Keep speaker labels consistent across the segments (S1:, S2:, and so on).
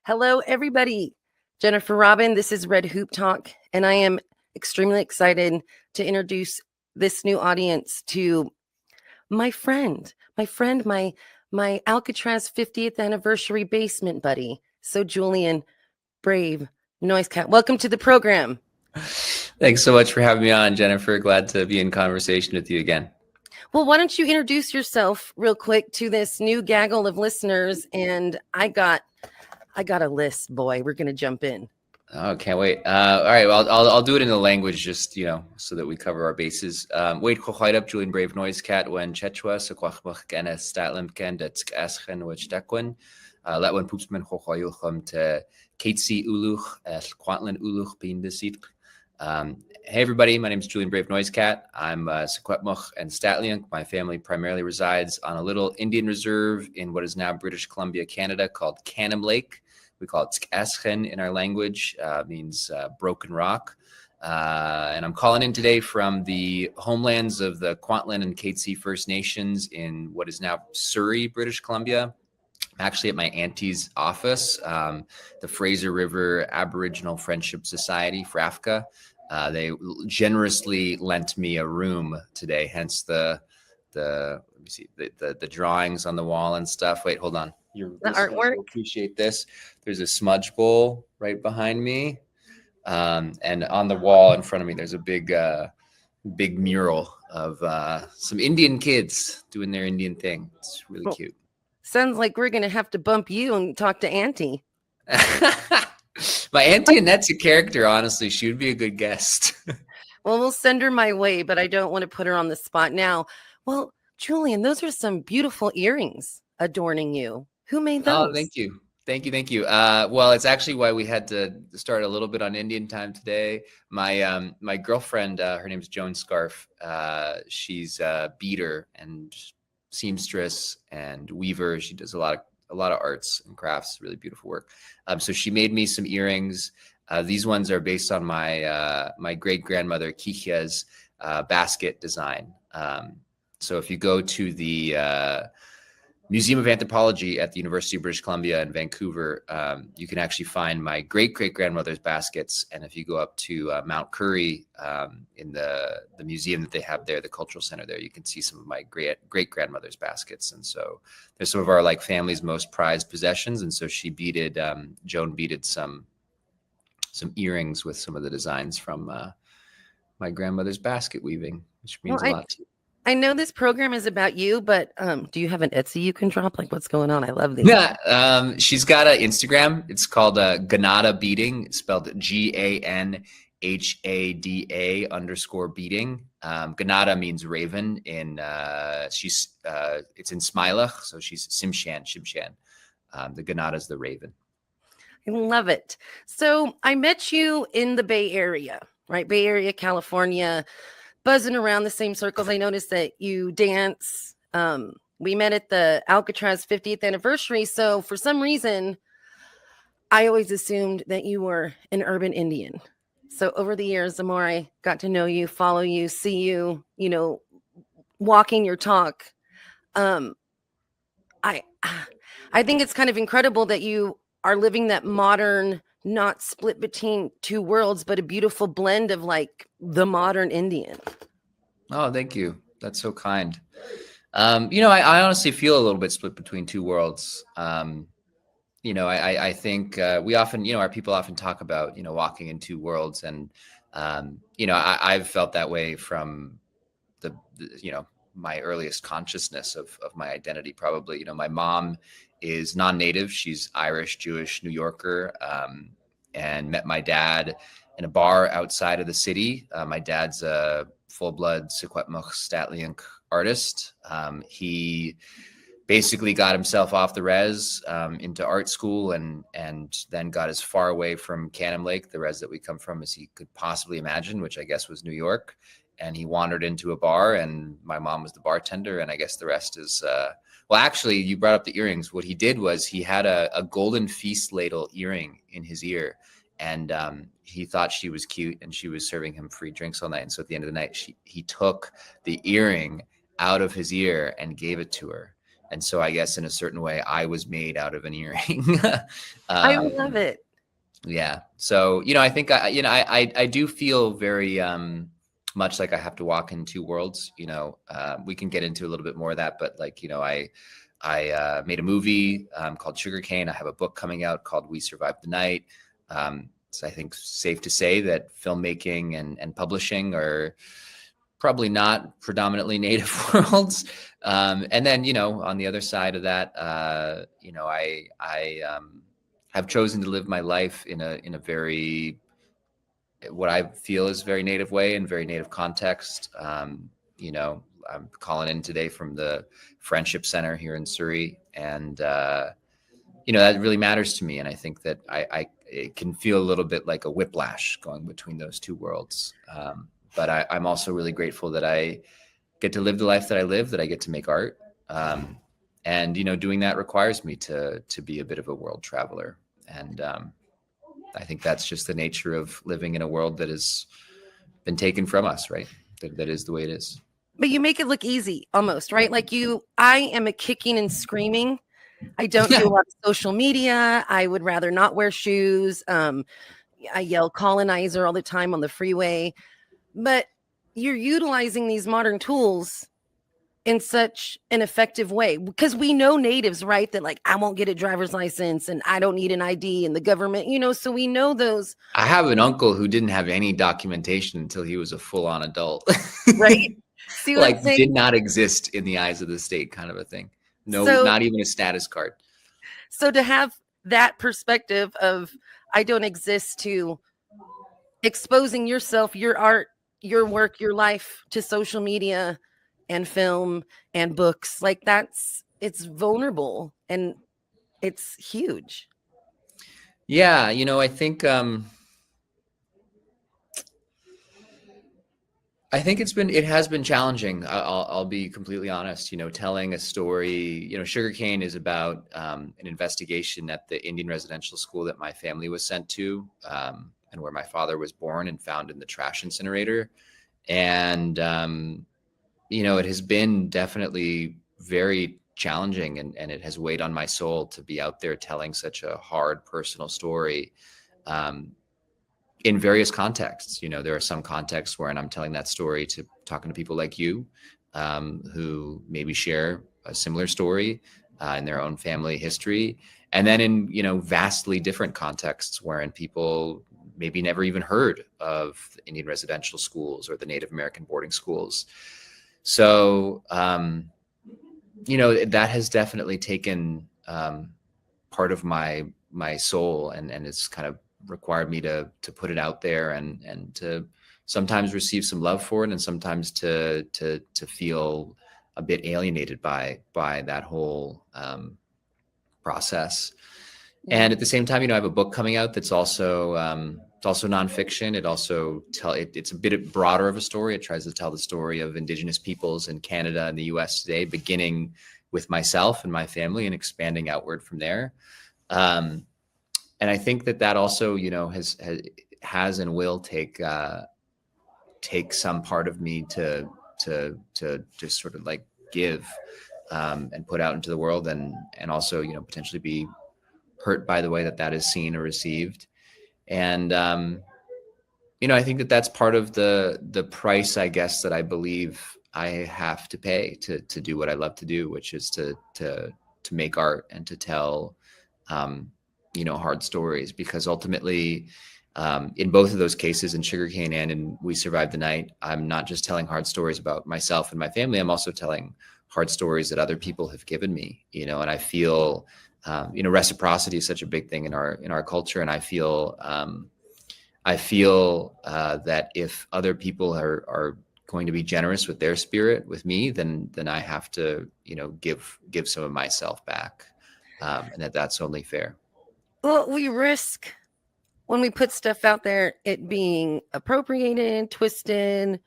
S1: Hello, everybody. Jennifer Robin, this is Red Hoop Talk, and I am extremely excited to introduce this new audience to my friend, my Alcatraz 50th anniversary basement buddy. So Julian Brave NoiseCat, welcome to the program.
S2: Thanks so much for having me on, Jennifer. Glad to be in conversation with you again.
S1: Well, why don't you introduce yourself real quick to this new gaggle of listeners? And I got a list, boy. We're going to jump in.
S2: Oh, can't wait. All right, well, I'll do it in the language just, so that we cover our bases. Wait, up Julian Brave NoiseCat when Chechua, Sequachmach Gana Statlimken, Detsk Éscen, which Dequin, Letwen Poopsman Hohoyulchum to Katesi Uluch, Quantlin Uluch Pindesit. Hey, everybody, my name is Julian Brave NoiseCat. I'm Sequatmuch and Statliunk. My family primarily resides on a little Indian reserve in what is now British Columbia, Canada, called Canim Lake. We call it éscen in our language, means broken rock. And I'm calling in today from the homelands of the Kwantlen and Katesi First Nations in what is now Surrey, British Columbia. I'm actually at my auntie's office, the Fraser River Aboriginal Friendship Society, FRAFCA. They generously lent me a room today, hence the let me see, the drawings on the wall and stuff. Wait, hold on.
S1: The artwork.
S2: Appreciate this. There's a smudge bowl right behind me, and on the wall in front of me, there's a big mural of some Indian kids doing their Indian thing. It's really cute.
S1: Sounds like we're gonna have to bump you and talk to Auntie.
S2: My Auntie Annette's a character. Honestly, she would be a good guest.
S1: Well, we'll send her my way, but I don't want to put her on the spot now. Well, Julian, those are some beautiful earrings adorning you. Who made those?
S2: Oh, thank you. Well, it's actually why we had to start a little bit on Indian time today. My girlfriend, her name's Joan Scarf. She's a beater and seamstress and weaver. She does a lot of arts and crafts, really beautiful work. So she made me some earrings. These ones are based on my great grandmother Kikia's basket design. So if you go to the Museum of Anthropology at the University of British Columbia in Vancouver, you can actually find my great-great-grandmother's baskets. And if you go up to Mount Currie in the museum that they have there, the cultural center there, you can see some of my great-grandmother's baskets. And so there's some of our family's most prized possessions. And so Joan beaded some earrings with some of the designs from my grandmother's basket weaving, which means a lot to you.
S1: I know this program is about you, but do you have an Etsy you can drop? What's going on? I love these.
S2: Yeah, she's got an Instagram. It's called Ganada Beading, spelled GANHADA _beading. Ganada means raven in it's in Smilach, so she's Shimshan. The Ganada is the raven.
S1: I love it. So I met you in the Bay Area, right? Bay Area, California. Buzzing around the same circles. I noticed that you dance. We met at the Alcatraz 50th anniversary. So for some reason, I always assumed that you were an urban Indian. So over the years, the more I got to know you, follow you, see you, walking your talk, I think it's kind of incredible that you are living that modern, not split between two worlds, but a beautiful blend of the modern Indian.
S2: Oh, thank you. That's so kind. I honestly feel a little bit split between two worlds. I think we often, our people often talk about, walking in two worlds. And, I've felt that way from the my earliest consciousness of my identity, probably. My mom is non-native. She's Irish, Jewish, New Yorker, and met my dad in a bar outside of the city. My dad's a full-blood Secwepemc Statliunk artist. He basically got himself off the res into art school and then got as far away from Canim Lake, the res that we come from, as he could possibly imagine, which I guess was New York. And he wandered into a bar, and my mom was the bartender. And I guess the rest is, well, actually, you brought up the earrings. What he did was he had a golden feast ladle earring in his ear. And he thought she was cute, and she was serving him free drinks all night. And so at the end of the night, he took the earring out of his ear and gave it to her. And so I guess in a certain way, I was made out of an earring.
S1: I love it.
S2: Yeah. So, I think, I do feel very much like I have to walk in two worlds. We can get into a little bit more of that, but like, I made a movie called Sugarcane. I have a book coming out called We Survived the Night. So I think safe to say that filmmaking and publishing are probably not predominantly native worlds. And then, on the other side of that, I have chosen to live my life in a very, what I feel is very native way and very native context. I'm calling in today from the Friendship Center here in Surrey, and that really matters to me. And I think that it can feel a little bit like a whiplash going between those two worlds. But I'm also really grateful that I get to live the life that I live, that I get to make art. And, doing that requires me to be a bit of a world traveler. And I think that's just the nature of living in a world that has been taken from us, right? That is the way it is.
S1: But you make it look easy almost, right? Like I am a kicking and screaming. I don't do a lot of social media. I would rather not wear shoes. I yell colonizer all the time on the freeway. But you're utilizing these modern tools in such an effective way, because we know natives, right? That like, I won't get a driver's license and I don't need an ID, and the government, so we know those.
S2: I have an uncle who didn't have any documentation until he was a full-on adult.
S1: Right. See what I'm saying?
S2: Did not exist in the eyes of the state, kind of a thing. No, not even a status card.
S1: So to have that perspective of I don't exist, to exposing yourself, your art, your work, your life to social media and film and books, like it's vulnerable and it's huge.
S2: Yeah. I think it has been challenging. I'll be completely honest, telling a story. Sugarcane is about an investigation at the Indian residential school that my family was sent to, and where my father was born and found in the trash incinerator. And, it has been definitely very challenging, and it has weighed on my soul to be out there telling such a hard personal story. In various contexts, there are some contexts where I'm telling that story to talking to people like you, who maybe share a similar story in their own family history. And then in, vastly different contexts wherein people maybe never even heard of the Indian residential schools or the Native American boarding schools. So, that has definitely taken part of my soul, and it's kind of required me to put it out there and to sometimes receive some love for it, and sometimes to feel a bit alienated by that whole process. And at the same time, I have a book coming out that's also it's also nonfiction. It also it's a bit broader of a story. It tries to tell the story of Indigenous peoples in Canada and the US today, beginning with myself and my family and expanding outward from there. And I think that also, has and will take some part of me to just sort of like give and put out into the world, and also, potentially be hurt by the way that is seen or received. And, I think that's part of the price, I guess, that I believe I have to pay to do what I love to do, which is to make art and to tell, hard stories. Because ultimately, in both of those cases, in Sugarcane and in We Survived the Night, I'm not just telling hard stories about myself and my family. I'm also telling hard stories that other people have given me, and I feel, reciprocity is such a big thing in our culture. And I feel that if other people are going to be generous with their spirit with me, then I have to, give some of myself back. And that's only fair.
S1: Well, we risk, when we put stuff out there, it being appropriated, twisted.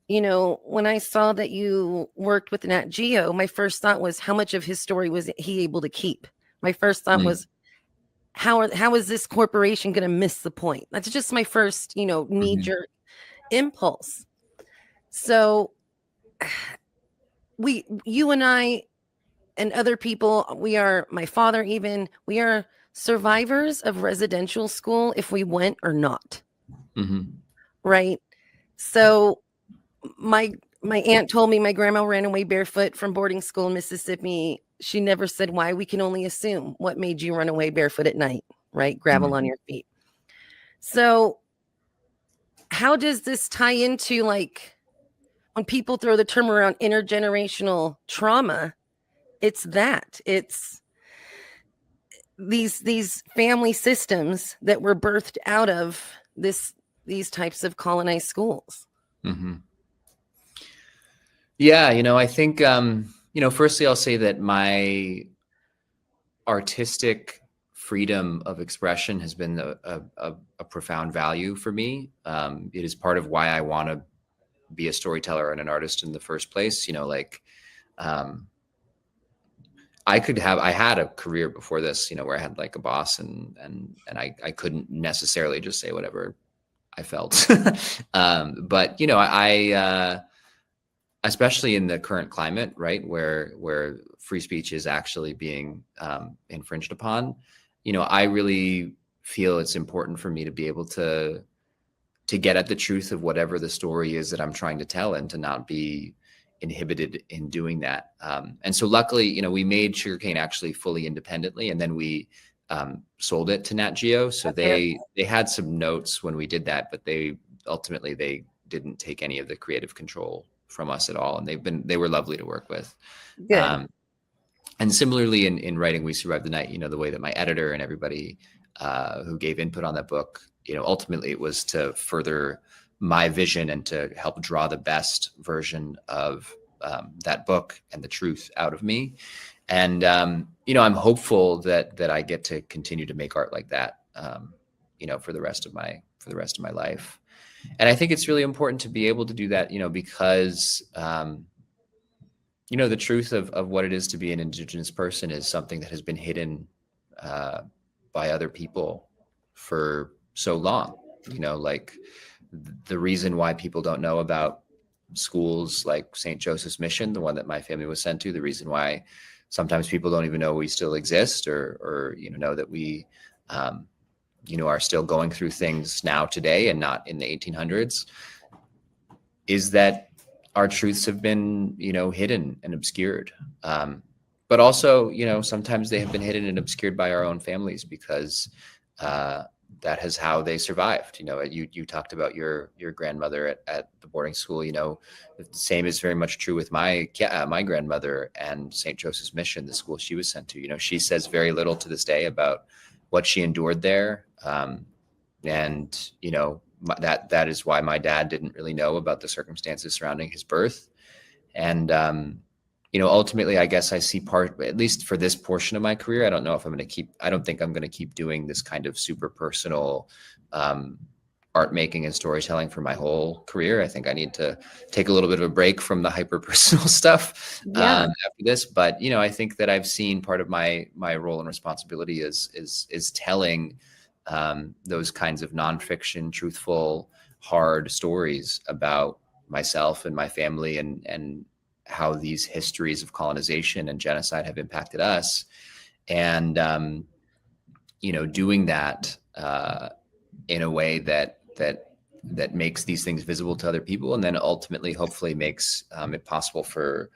S1: When I saw that you worked with Nat Geo, my first thought was, how much of his story was he able to keep? My first thought was, how is this corporation going to miss the point? That's just my first, knee-jerk impulse. So you and I and other people, my father even, we are survivors of residential school if we went or not.
S2: Mm-hmm.
S1: Right. So my aunt told me my grandma ran away barefoot from boarding school in Mississippi. She never said why. We can only assume what made you run away barefoot at night, right? Gravel on your feet. So how does this tie into, like, when people throw the term around intergenerational trauma? It's these family systems that were birthed out of these types of colonized schools.
S2: Mm-hmm. Yeah, I think, firstly, I'll say that my artistic freedom of expression has been a profound value for me. It is part of why I want to be a storyteller and an artist in the first place. I had a career before this, where I had like a boss and I couldn't necessarily just say whatever I felt. But I especially in the current climate, right, where free speech is actually being infringed upon, I really feel it's important for me to be able to get at the truth of whatever the story is that I'm trying to tell, and to not be inhibited in doing that. And so luckily, we made Sugarcane actually fully independently, and then we sold it to Nat Geo. So they had some notes when we did that, but they didn't take any of the creative control from us at all. And they were lovely to work with.
S1: Good.
S2: And similarly in writing We Survived the Night, the way that my editor and everybody who gave input on that book, ultimately it was to further my vision and to help draw the best version of that book and the truth out of me. And, I'm hopeful that I get to continue to make art like that, for the rest of my life. And I think it's really important to be able to do that, because, the truth of what it is to be an Indigenous person is something that has been hidden by other people for so long. Like the reason why people don't know about schools like St. Joseph's Mission, the one that my family was sent to, the reason why sometimes people don't even know we still exist, or know that we are still going through things now today and not in the 1800s, is that our truths have been, hidden and obscured. But also, sometimes they have been hidden and obscured by our own families, because that is how they survived. You talked about your grandmother at the boarding school. The same is very much true with my grandmother and St. Joseph's Mission, the school she was sent to. She says very little to this day about what she endured there. And that is why my dad didn't really know about the circumstances surrounding his birth. And ultimately, I guess I see at least for this portion of my career, I don't know if I don't think I'm going to keep doing this kind of super personal art making and storytelling for my whole career. I think I need to take a little bit of a break from the hyper personal stuff after this. But, I think that I've seen part of my role and responsibility is telling those kinds of nonfiction, truthful, hard stories about myself and my family, and how these histories of colonization and genocide have impacted us. And, doing that in a way that makes these things visible to other people, and then ultimately, hopefully makes it possible for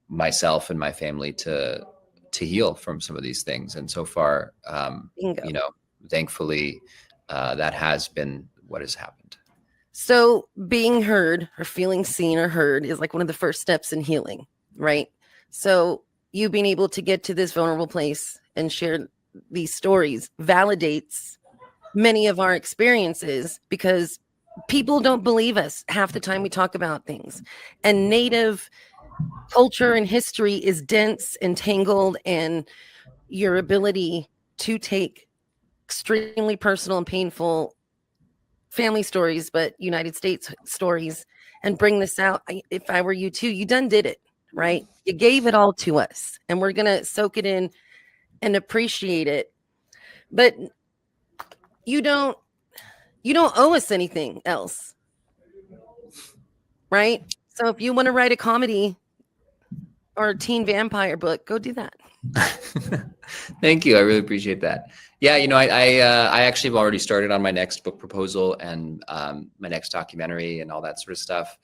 S2: myself and my family to heal from some of these things. And so far, thankfully, that has been what has happened.
S1: So being heard or feeling seen or heard is like one of the first steps in healing, right? So you being able to get to this vulnerable place and share these stories validates many of our experiences, because people don't believe us half the time we talk about things. And Native culture and history is dense and tangled, and your ability to take extremely personal and painful family stories, but United States stories, and bring this out. If I were you too, you done did it, right? You gave it all to us, and we're going to soak it in and appreciate it. But you don't owe us anything else, right? So if you want to write a comedy, or a teen vampire book, go do that.
S2: Thank you. I really appreciate that. Yeah, I actually have already started on my next book proposal and my next documentary and all that sort of stuff.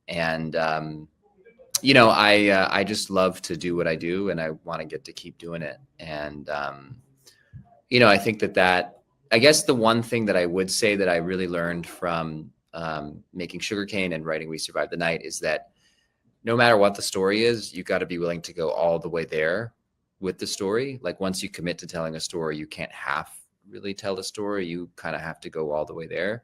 S2: And I just love to do what I do, and I want to get to keep doing it. And I think that I guess the one thing that I would say that I really learned from making Sugarcane and writing We Survived the Night is that no matter what the story is, you got to be willing to go all the way there with the story. Like once you commit to telling a story, you can't half really tell the story. You kind of have to go all the way there.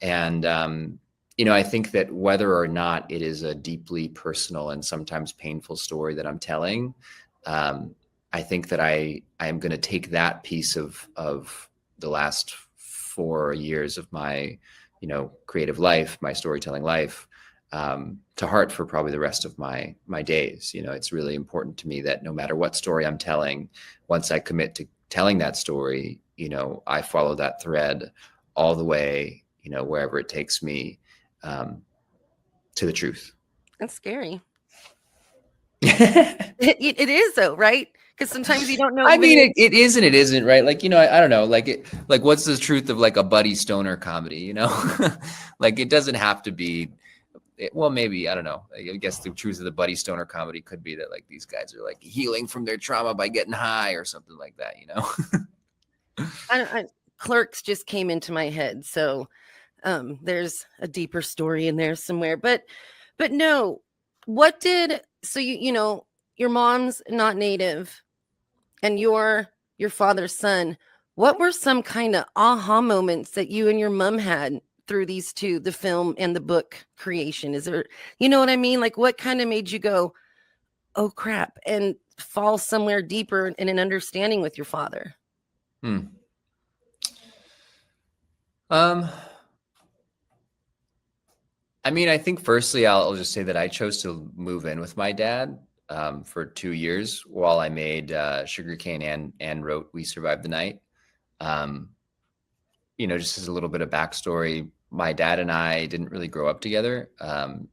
S2: And, I think that whether or not it is a deeply personal and sometimes painful story that I'm telling, I think that I am going to take that piece of the last 4 years of my, creative life, my storytelling life, to heart for probably the rest of my days. It's really important to me that no matter what story I'm telling, once I commit to telling that story, I follow that thread all the way, wherever it takes me, to the truth.
S1: That's scary. It is though, right? Because sometimes you don't know.
S2: I mean, it is and it isn't, right? Like, I don't know, like what's the truth of like a buddy stoner comedy, like it doesn't have to be, well, maybe, I don't know. I guess the truth of the buddy stoner comedy could be that like these guys are like healing from their trauma by getting high or something like that,
S1: Clerks just came into my head. So there's a deeper story in there somewhere, but no, so your mom's not Native and you're your father's son. What were some kind of aha moments that you and your mom had through these two, the film and the book creation? Is there, you know what I mean? Like what kind of made you go, oh crap, and fall somewhere deeper in an understanding with your father?
S2: I mean, I think firstly, I'll just say that I chose to move in with my dad for 2 years while I made Sugarcane and wrote We Survived the Night. Just as a little bit of backstory, my dad and I didn't really grow up together.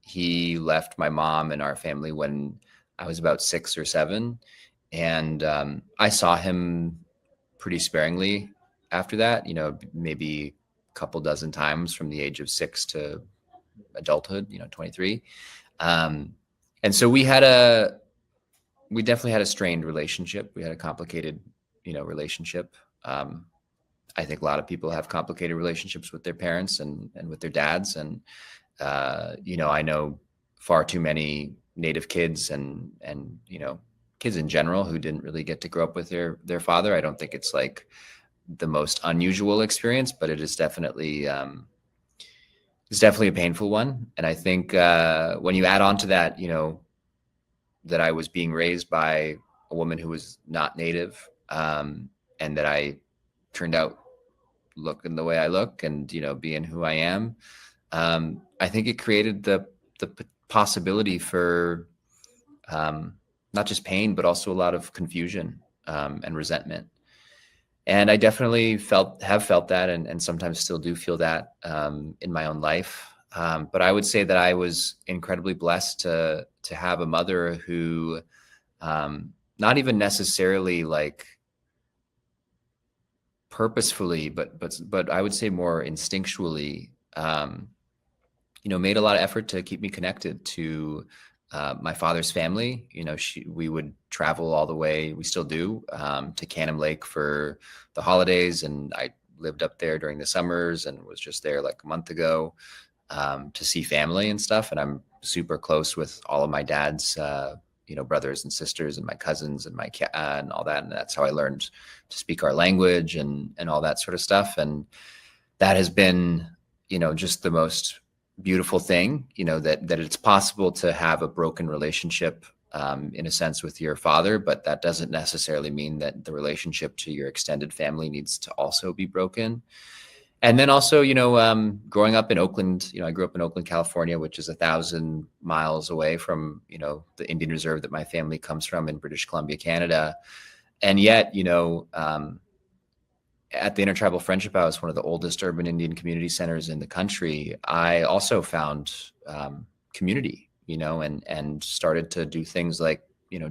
S2: He left my mom and our family when I was about 6 or 7. And I saw him pretty sparingly after that, maybe a couple dozen times from the age of 6 to adulthood, 23. And so we definitely had a strained relationship. We had a complicated, relationship. I think a lot of people have complicated relationships with their parents and with their dads. And, I know far too many Native kids and, kids in general who didn't really get to grow up with their father. I don't think it's like the most unusual experience, but it is definitely, it's definitely a painful one. And I think when you add on to that, that I was being raised by a woman who was not Native, and that I turned out looking the way I look and, being who I am, I think it created the possibility for not just pain, but also a lot of confusion and resentment. And I definitely have felt that and sometimes still do feel that in my own life. But I would say that I was incredibly blessed to have a mother who, not even necessarily like purposefully, but I would say more instinctually, made a lot of effort to keep me connected to my father's family. We would travel all the way, we still do, to Canim Lake for the holidays. And I lived up there during the summers and was just there like a month ago to see family and stuff. And I'm super close with all of my dad's, brothers and sisters and my cousins and my cat and all that. And that's how I learned to speak our language and all that sort of stuff. And that has been, just the most beautiful thing, that it's possible to have a broken relationship in a sense with your father, but that doesn't necessarily mean that the relationship to your extended family needs to also be broken. And then also, growing up in Oakland, I grew up in Oakland, California, which is 1,000 miles away from, the Indian Reserve that my family comes from in British Columbia, Canada. And yet, at the Intertribal Friendship House, one of the oldest urban Indian community centers in the country, I also found community, and started to do things like,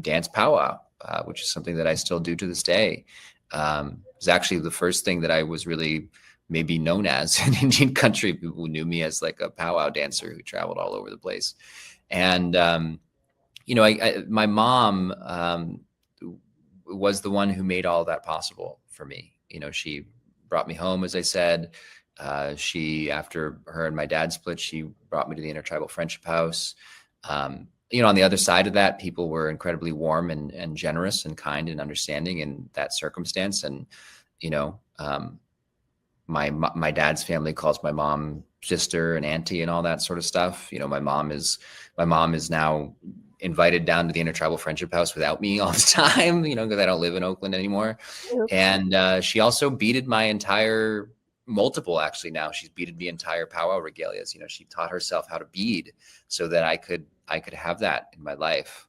S2: dance powwow, which is something that I still do to this day. It was actually the first thing that I was really maybe known as in Indian country. People knew me as like a powwow dancer who traveled all over the place. And, my mom was the one who made all that possible for me. She brought me home, as I said. After her and my dad split, she brought me to the Intertribal Friendship House. On the other side of that, people were incredibly warm and generous and kind and understanding in that circumstance. And, my dad's family calls my mom sister and auntie and all that sort of stuff. My mom is now invited down to the Intertribal Friendship House without me all the time, because I don't live in Oakland anymore. And she also beaded my entire actually now she's beaded the entire powwow regalias. She taught herself how to bead so that I could have that in my life.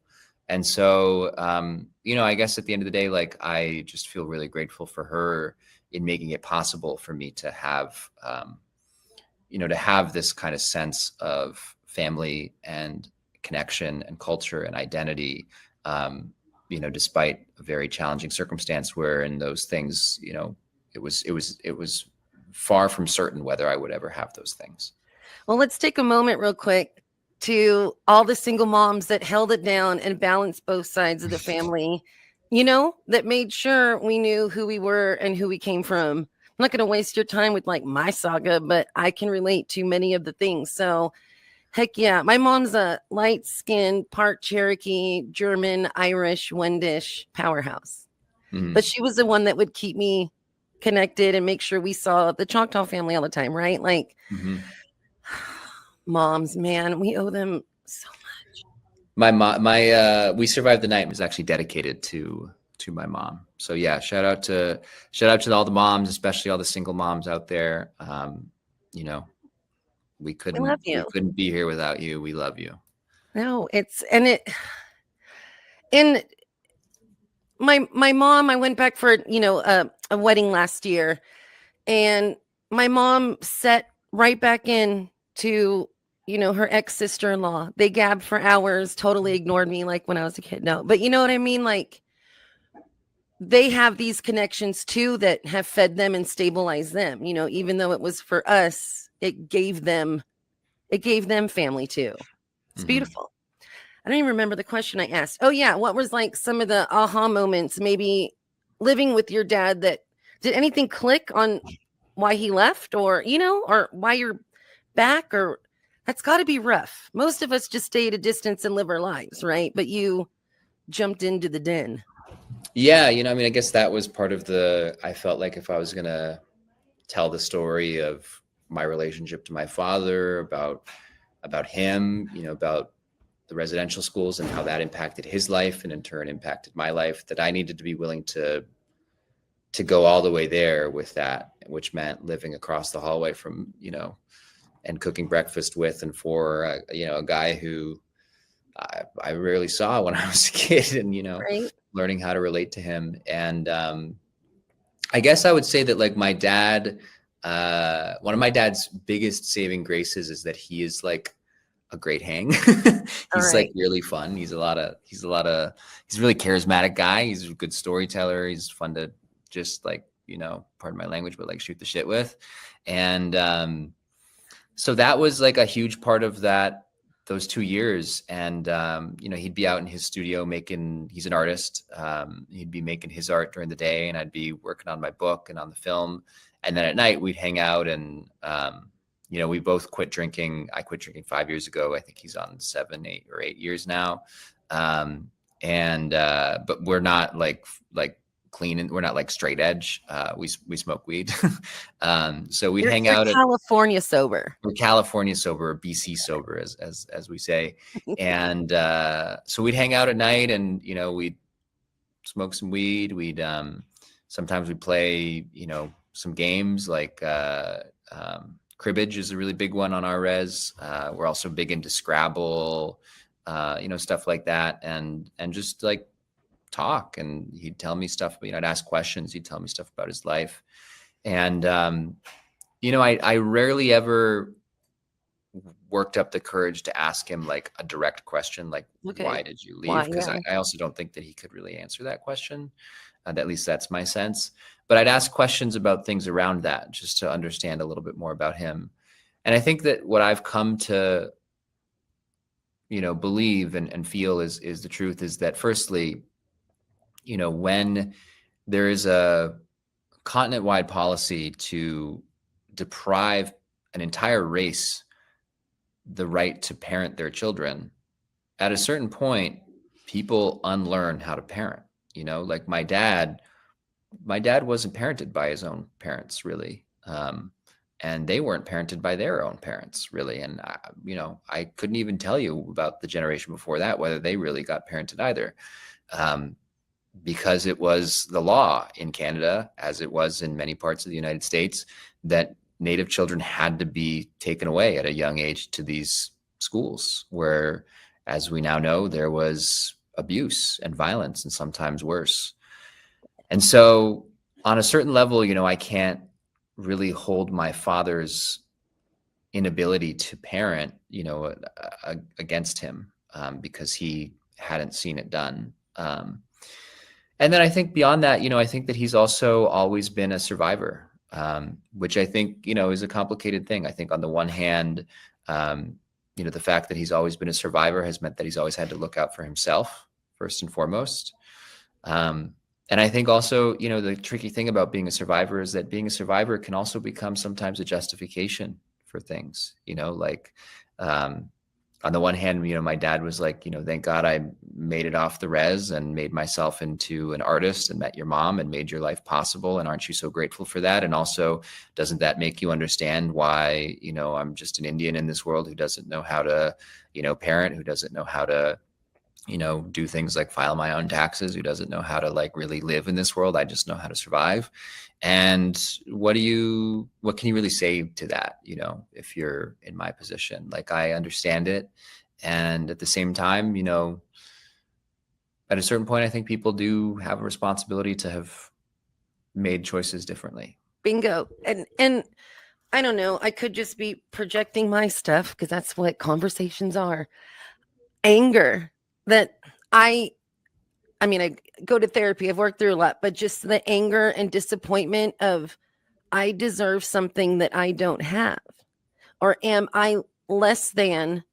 S2: And so, I guess at the end of the day, like, I just feel really grateful for her in making it possible for me to have, to have this kind of sense of family and connection and culture and identity, despite a very challenging circumstance where in those things, it was far from certain whether I would ever have those things.
S1: Well, let's take a moment real quick to all the single moms that held it down and balanced both sides of the family, that made sure we knew who we were and who we came from. I'm not going to waste your time with like my saga, but I can relate to many of the things. So heck yeah. My mom's a light-skinned, part Cherokee, German, Irish, Wendish powerhouse. Mm-hmm. But she was the one that would keep me connected and make sure we saw the Choctaw family all the time, right? Like, moms, man, we owe them so much.
S2: My We Survived the Night was actually dedicated to my mom. So yeah, shout out to all the moms, especially all the single moms out there. We couldn't be here without you. We love you.
S1: No, my mom, I went back for, a wedding last year, and my mom set right back in to, her ex-sister-in-law. They gabbed for hours, totally ignored me like when I was a kid. No, but you know what I mean? Like, they have these connections too that have fed them and stabilized them, even though it was for us, it gave them family too. It's beautiful. I don't even remember the question I asked. Oh yeah. What was like some of the aha moments, maybe living with your dad, that did anything click on why he left, or, or why you're back? Or that's gotta be rough. Most of us just stay at a distance and live our lives, right? But you jumped into the den.
S2: Yeah. I guess that was part of I felt like if I was going to tell the story of my relationship to my father, about him, about the residential schools and how that impacted his life and in turn impacted my life, that I needed to be willing to go all the way there with that, which meant living across the hallway from, and cooking breakfast with and for, a guy who I rarely saw when I was a kid, and,
S1: right.
S2: Learning how to relate to him. And I guess I would say that, like, my dad, one of my dad's biggest saving graces is that he is like a great hang. He's like really fun. He's a really charismatic guy. He's a good storyteller. He's fun to just like, pardon my language, but like shoot the shit with. And so that was like a huge part of those 2 years. And, he'd be out in his studio he's an artist. He'd be making his art during the day, and I'd be working on my book and on the film. And then at night we'd hang out, and, we both quit drinking. I quit drinking 5 years ago. I think he's on 7, 8 or 8 years now. But we're not like clean, and we're not like straight edge. We smoke weed. So we'd hang out at
S1: California sober.
S2: We're California sober, BC sober, as we say. And so we'd hang out at night, and, we'd smoke some weed. Sometimes we'd play, some games like, cribbage is a really big one on our res. We're also big into Scrabble, stuff like that. And just like talk, and he'd tell me stuff, I'd ask questions. He'd tell me stuff about his life. And, I rarely ever worked up the courage to ask him like a direct question, like,
S1: Okay.
S2: why did you
S1: Why?
S2: leave? Because
S1: Yeah.
S2: I also don't think that he could really answer that question. At least that's my sense. But I'd ask questions about things around that just to understand a little bit more about him. And I think that what I've come to, believe and feel is the truth is that firstly, when there is a continent-wide policy to deprive an entire race the right to parent their children, at a certain point, people unlearn how to parent. Like my dad wasn't parented by his own parents, really. And they weren't parented by their own parents, really. And, I couldn't even tell you about the generation before that, whether they really got parented either. Because it was the law in Canada, as it was in many parts of the United States, that Native children had to be taken away at a young age to these schools where, as we now know, there was abuse and violence and sometimes worse. And so on a certain level, I can't really hold my father's inability to parent, against him, because he hadn't seen it done. And then I think beyond that, I think that he's also always been a survivor, which I think, is a complicated thing. I think on the one hand, the fact that he's always been a survivor has meant that he's always had to look out for himself first and foremost. And I think also, the tricky thing about being a survivor is that being a survivor can also become sometimes a justification for things, on the one hand, my dad was like, thank God I made it off the res and made myself into an artist and met your mom and made your life possible. And aren't you so grateful for that? And also, doesn't that make you understand why, I'm just an Indian in this world who doesn't know how to, parent, who doesn't know how to, do things like file my own taxes, who doesn't know how to like really live in this world. I just know how to survive. And what can you really say to that? If you're in my position, like I understand it. And at the same time, at a certain point, I think people do have a responsibility to have made choices differently.
S1: Bingo. And I don't know, I could just be projecting my stuff because that's what conversations are. Anger that I go to therapy. I've worked through a lot, but just the anger and disappointment of I deserve something that I don't have. Or am I less than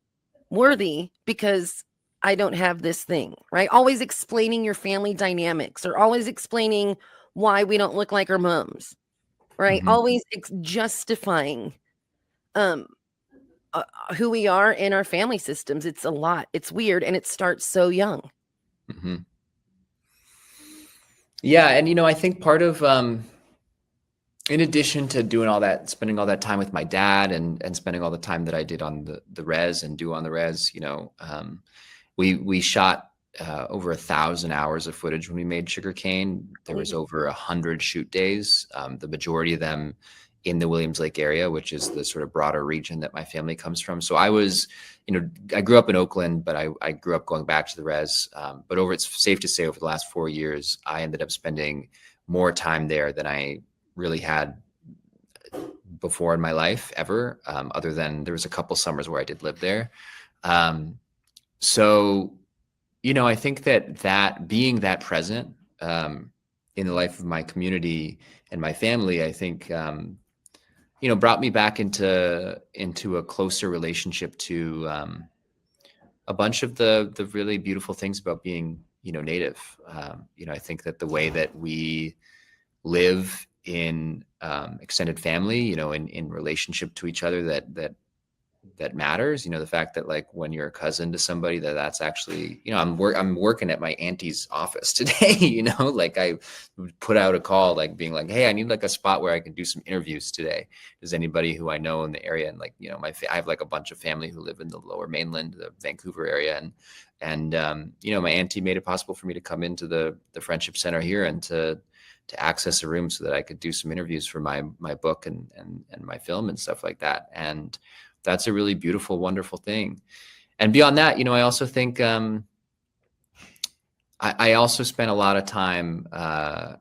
S1: worthy because I don't have this thing, right? Always explaining your family dynamics or always explaining why we don't look like our moms, right?
S2: Mm-hmm.
S1: Always justifying who we are in our family systems. It's a lot. It's weird. And it starts so young.
S2: Mm-hmm. Yeah. And, I think part of, in addition to doing all that, spending all that time with my dad and spending all the time that I did on the res and do on the res, we shot over 1,000 hours of footage when we made Sugarcane. There was over 100 shoot days, the majority of them in the Williams Lake area, which is the sort of broader region that my family comes from. So I was, I grew up in Oakland, but I grew up going back to the res. But it's safe to say over the last 4 years, I ended up spending more time there than I really had before in my life ever, other than there was a couple summers where I did live there. So, I think that being that present in the life of my community and my family, I think, brought me back into a closer relationship to a bunch of the really beautiful things about being, Native. I think that the way that we live in extended family, in relationship to each other, that matters. The fact that like when you're a cousin to somebody, that's actually, I'm working at my auntie's office today. Like I put out a call, like being like, hey, I need like a spot where I can do some interviews today. Does anybody who I know in the area? And like, I have like a bunch of family who live in the Lower Mainland, the Vancouver area, and my auntie made it possible for me to come into the Friendship Center here and to access a room so that I could do some interviews for my book and my film and stuff like that. And that's a really beautiful, wonderful thing. And beyond that, I also think I also spent a lot of time, when I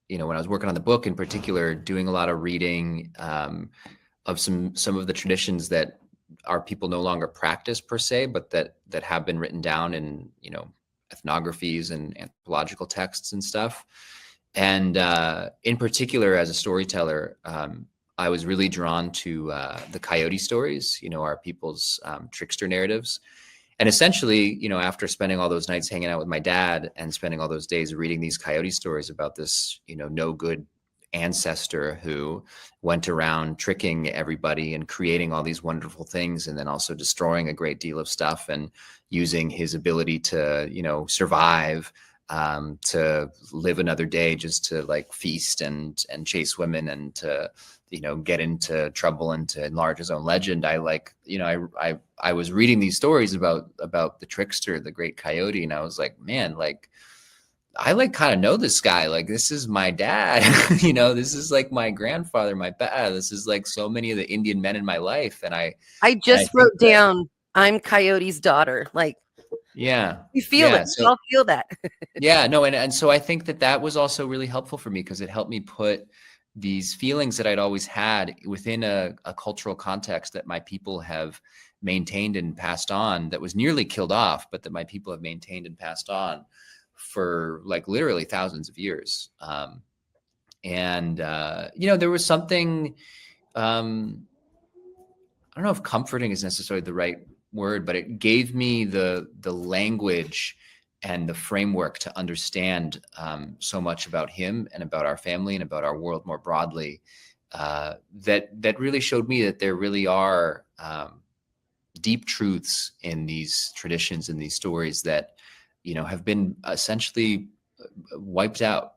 S2: was working on the book in particular, doing a lot of reading of some of the traditions that our people no longer practice per se, but that have been written down in, ethnographies and anthropological texts and stuff. And in particular, as a storyteller, I was really drawn to the coyote stories, our people's trickster narratives. And essentially, after spending all those nights hanging out with my dad and spending all those days reading these coyote stories about this, no good ancestor who went around tricking everybody and creating all these wonderful things, and then also destroying a great deal of stuff, and using his ability to, survive, to live another day just to like feast and chase women and to, get into trouble and to enlarge his own legend. I was reading these stories about the trickster, the great coyote, and I was like, man, like, I kind of know this guy. Like, this is my dad. This is like my grandfather, my dad. This is like so many of the Indian men in my life. And I
S1: just wrote down, I'm Coyote's daughter. Like,
S2: yeah,
S1: you feel it.
S2: So,
S1: we all feel that.
S2: Yeah, no. And so I think that was also really helpful for me, because it helped me put these feelings that I'd always had within a cultural context that my people have maintained and passed on, that was nearly killed off, but that my people have maintained and passed on for like literally thousands of years. There was something, I don't know if comforting is necessarily the right word, but it gave me the language and the framework to understand so much about him and about our family and about our world more broadly, that really showed me that there really are deep truths in these traditions and these stories that have been essentially wiped out.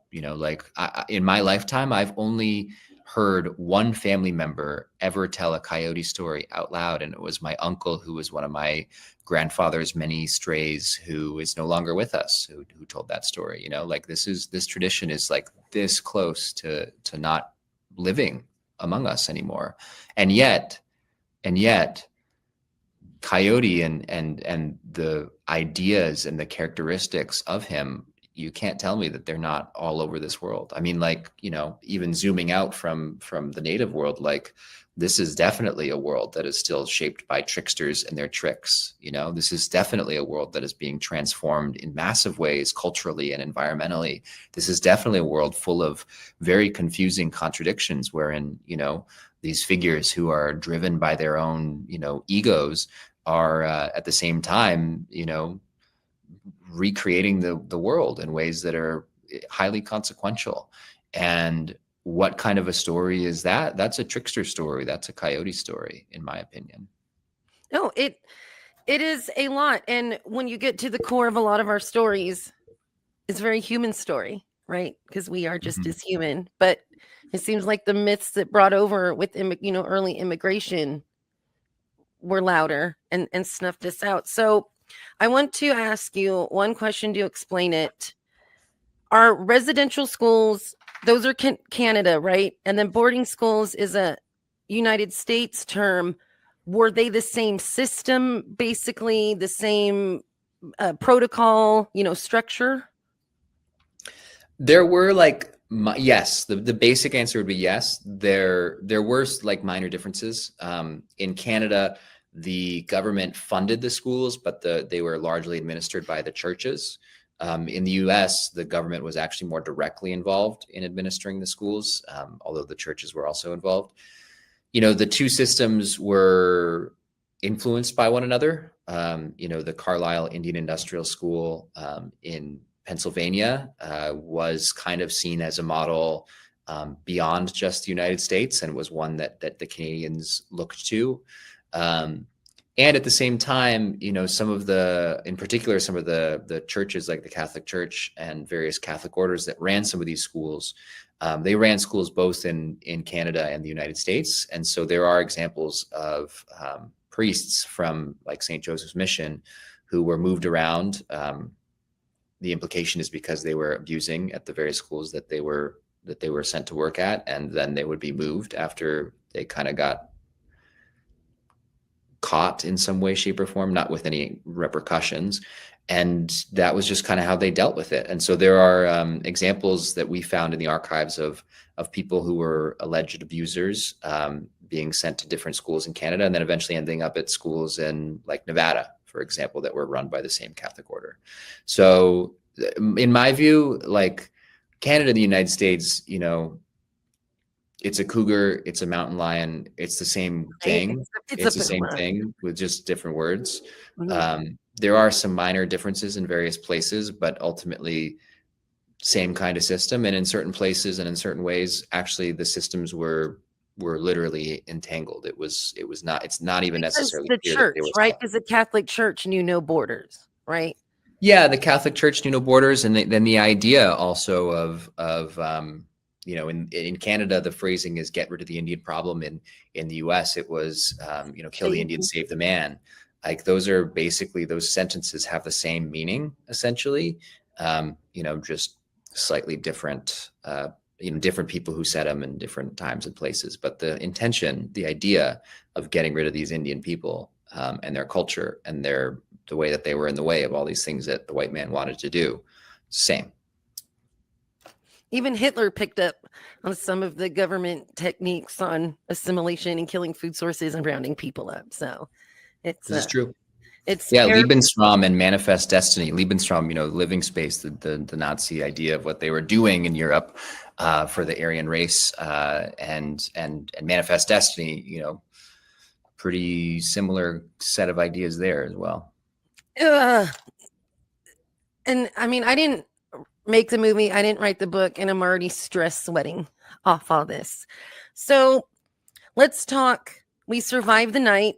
S2: In my lifetime, I've only heard one family member ever tell a coyote story out loud, and it was my uncle, who was one of my grandfather's many strays, who is no longer with us, who told that story. This tradition is like this close to not living among us anymore, and yet Coyote and the ideas and the characteristics of him, you can't tell me that they're not all over this world. I mean, even zooming out from the native world, this is definitely a world that is still shaped by tricksters and their tricks. This is definitely a world that is being transformed in massive ways, culturally and environmentally. This is definitely a world full of very confusing contradictions, wherein, these figures who are driven by their own, egos are at the same time, recreating the world in ways that are highly consequential. And what kind of a story is that? That's a trickster story. That's a coyote story, in my opinion.
S1: No, it is a lot. And when you get to the core of a lot of our stories, it's a very human story, right? Because we are just as human. But it seems like the myths that brought over with early immigration were louder and snuffed this out. So I want to ask you one question to explain it. Are residential schools, those are Canada, right? And then boarding schools is a United States term. Were they the same system, basically the same protocol, structure?
S2: There were yes, the basic answer would be yes. There were minor differences. In Canada, the government funded the schools, but they were largely administered by the churches. In the US, the government was actually more directly involved in administering the schools, although the churches were also involved. The two systems were influenced by one another. The Carlisle Indian Industrial School in Pennsylvania was kind of seen as a model beyond just the United States, and was one that the Canadians looked to. And at the same time, some of the churches, like the Catholic Church and various Catholic orders that ran some of these schools, they ran schools both in Canada and the United States. And so there are examples of priests from St. Joseph's Mission who were moved around. The implication is because they were abusing at the various schools that they were sent to work at, and then they would be moved after they kind of got caught in some way, shape, or form, not with any repercussions. And that was just kind of how they dealt with it. And so there are examples that we found in the archives of people who were alleged abusers being sent to different schools in Canada, and then eventually ending up at schools in like Nevada, for example, that were run by the same Catholic order. So in my view, like Canada and the United States, you know, it's a cougar, it's a mountain lion, it's the same thing. It's the same thing with just different words. There are some minor differences in various places, but ultimately same kind of system. And in certain places and in certain ways, actually the systems were literally entangled. It's not even necessarily
S1: the
S2: clear
S1: church,
S2: that they were
S1: right? Because the Catholic Church knew no borders, right?
S2: Yeah, the Catholic Church knew no borders, and then the idea also of you know, in Canada, the phrasing is "get rid of the Indian problem." In the U.S., it was you know, "kill the Indian, save the man." Like those are basically, those sentences have the same meaning essentially. You know, just slightly different. You know, different people who said them in different times and places, but the intention, the idea of getting rid of these Indian people and their culture and the way that they were in the way of all these things that the white man wanted to do, same.
S1: Even Hitler picked up on some of the government techniques on assimilation and killing food sources and rounding people up. So this
S2: is true.
S1: It's
S2: Lebensraum and Manifest Destiny. Lebensraum, you know, living space, the Nazi idea of what they were doing in Europe for the Aryan race, and Manifest Destiny, you know, pretty similar set of ideas there as well.
S1: And I mean, I didn't make the movie, I didn't write the book, and I'm already sweating off all this. So let's talk. We survived the night.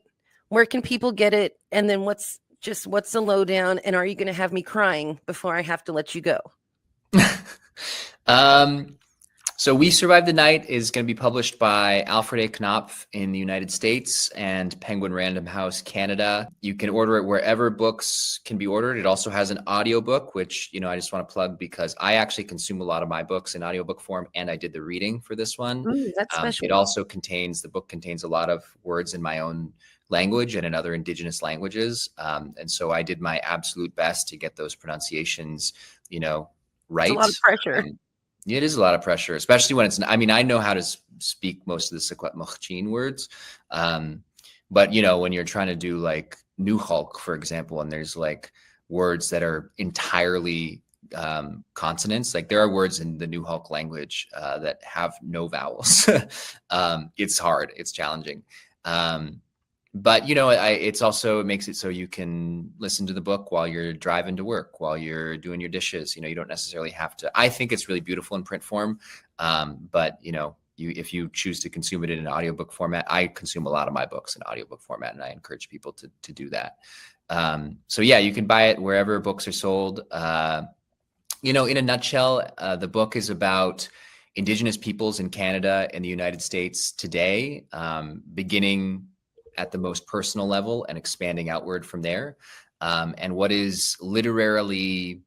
S1: Where can people get it? And then what's the lowdown? And are you going to have me crying before I have to let you go?
S2: So We Survived the Night is going to be published by Alfred A. Knopf in the United States and Penguin Random House Canada. You can order it wherever books can be ordered. It also has an audiobook, which, you know, I just want to plug because I actually consume a lot of my books in audiobook form, and I did the reading for this one.
S1: That's special.
S2: It also the book contains a lot of words in my own language and in other indigenous languages. And so I did my absolute best to get those pronunciations, you know, right.
S1: It's a lot of pressure.
S2: It is a lot of pressure, especially when it's, I mean, I know how to speak most of the Secwepemc Muxcheen words. But, you know, when you're trying to do like Newhalk, for example, and there's like words that are entirely consonants, like there are words in the Newhalk language that have no vowels. It's hard. It's challenging. But, you know, it makes it so you can listen to the book while you're driving to work, while you're doing your dishes. You know, you don't necessarily have to. I think it's really beautiful in print form. But, you know, if you choose to consume it in an audiobook format, I consume a lot of my books in audiobook format, and I encourage people to do that. So, yeah, you can buy it wherever books are sold. You know, in a nutshell, the book is about Indigenous peoples in Canada and the United States today, beginning at the most personal level and expanding outward from there. And what is literarily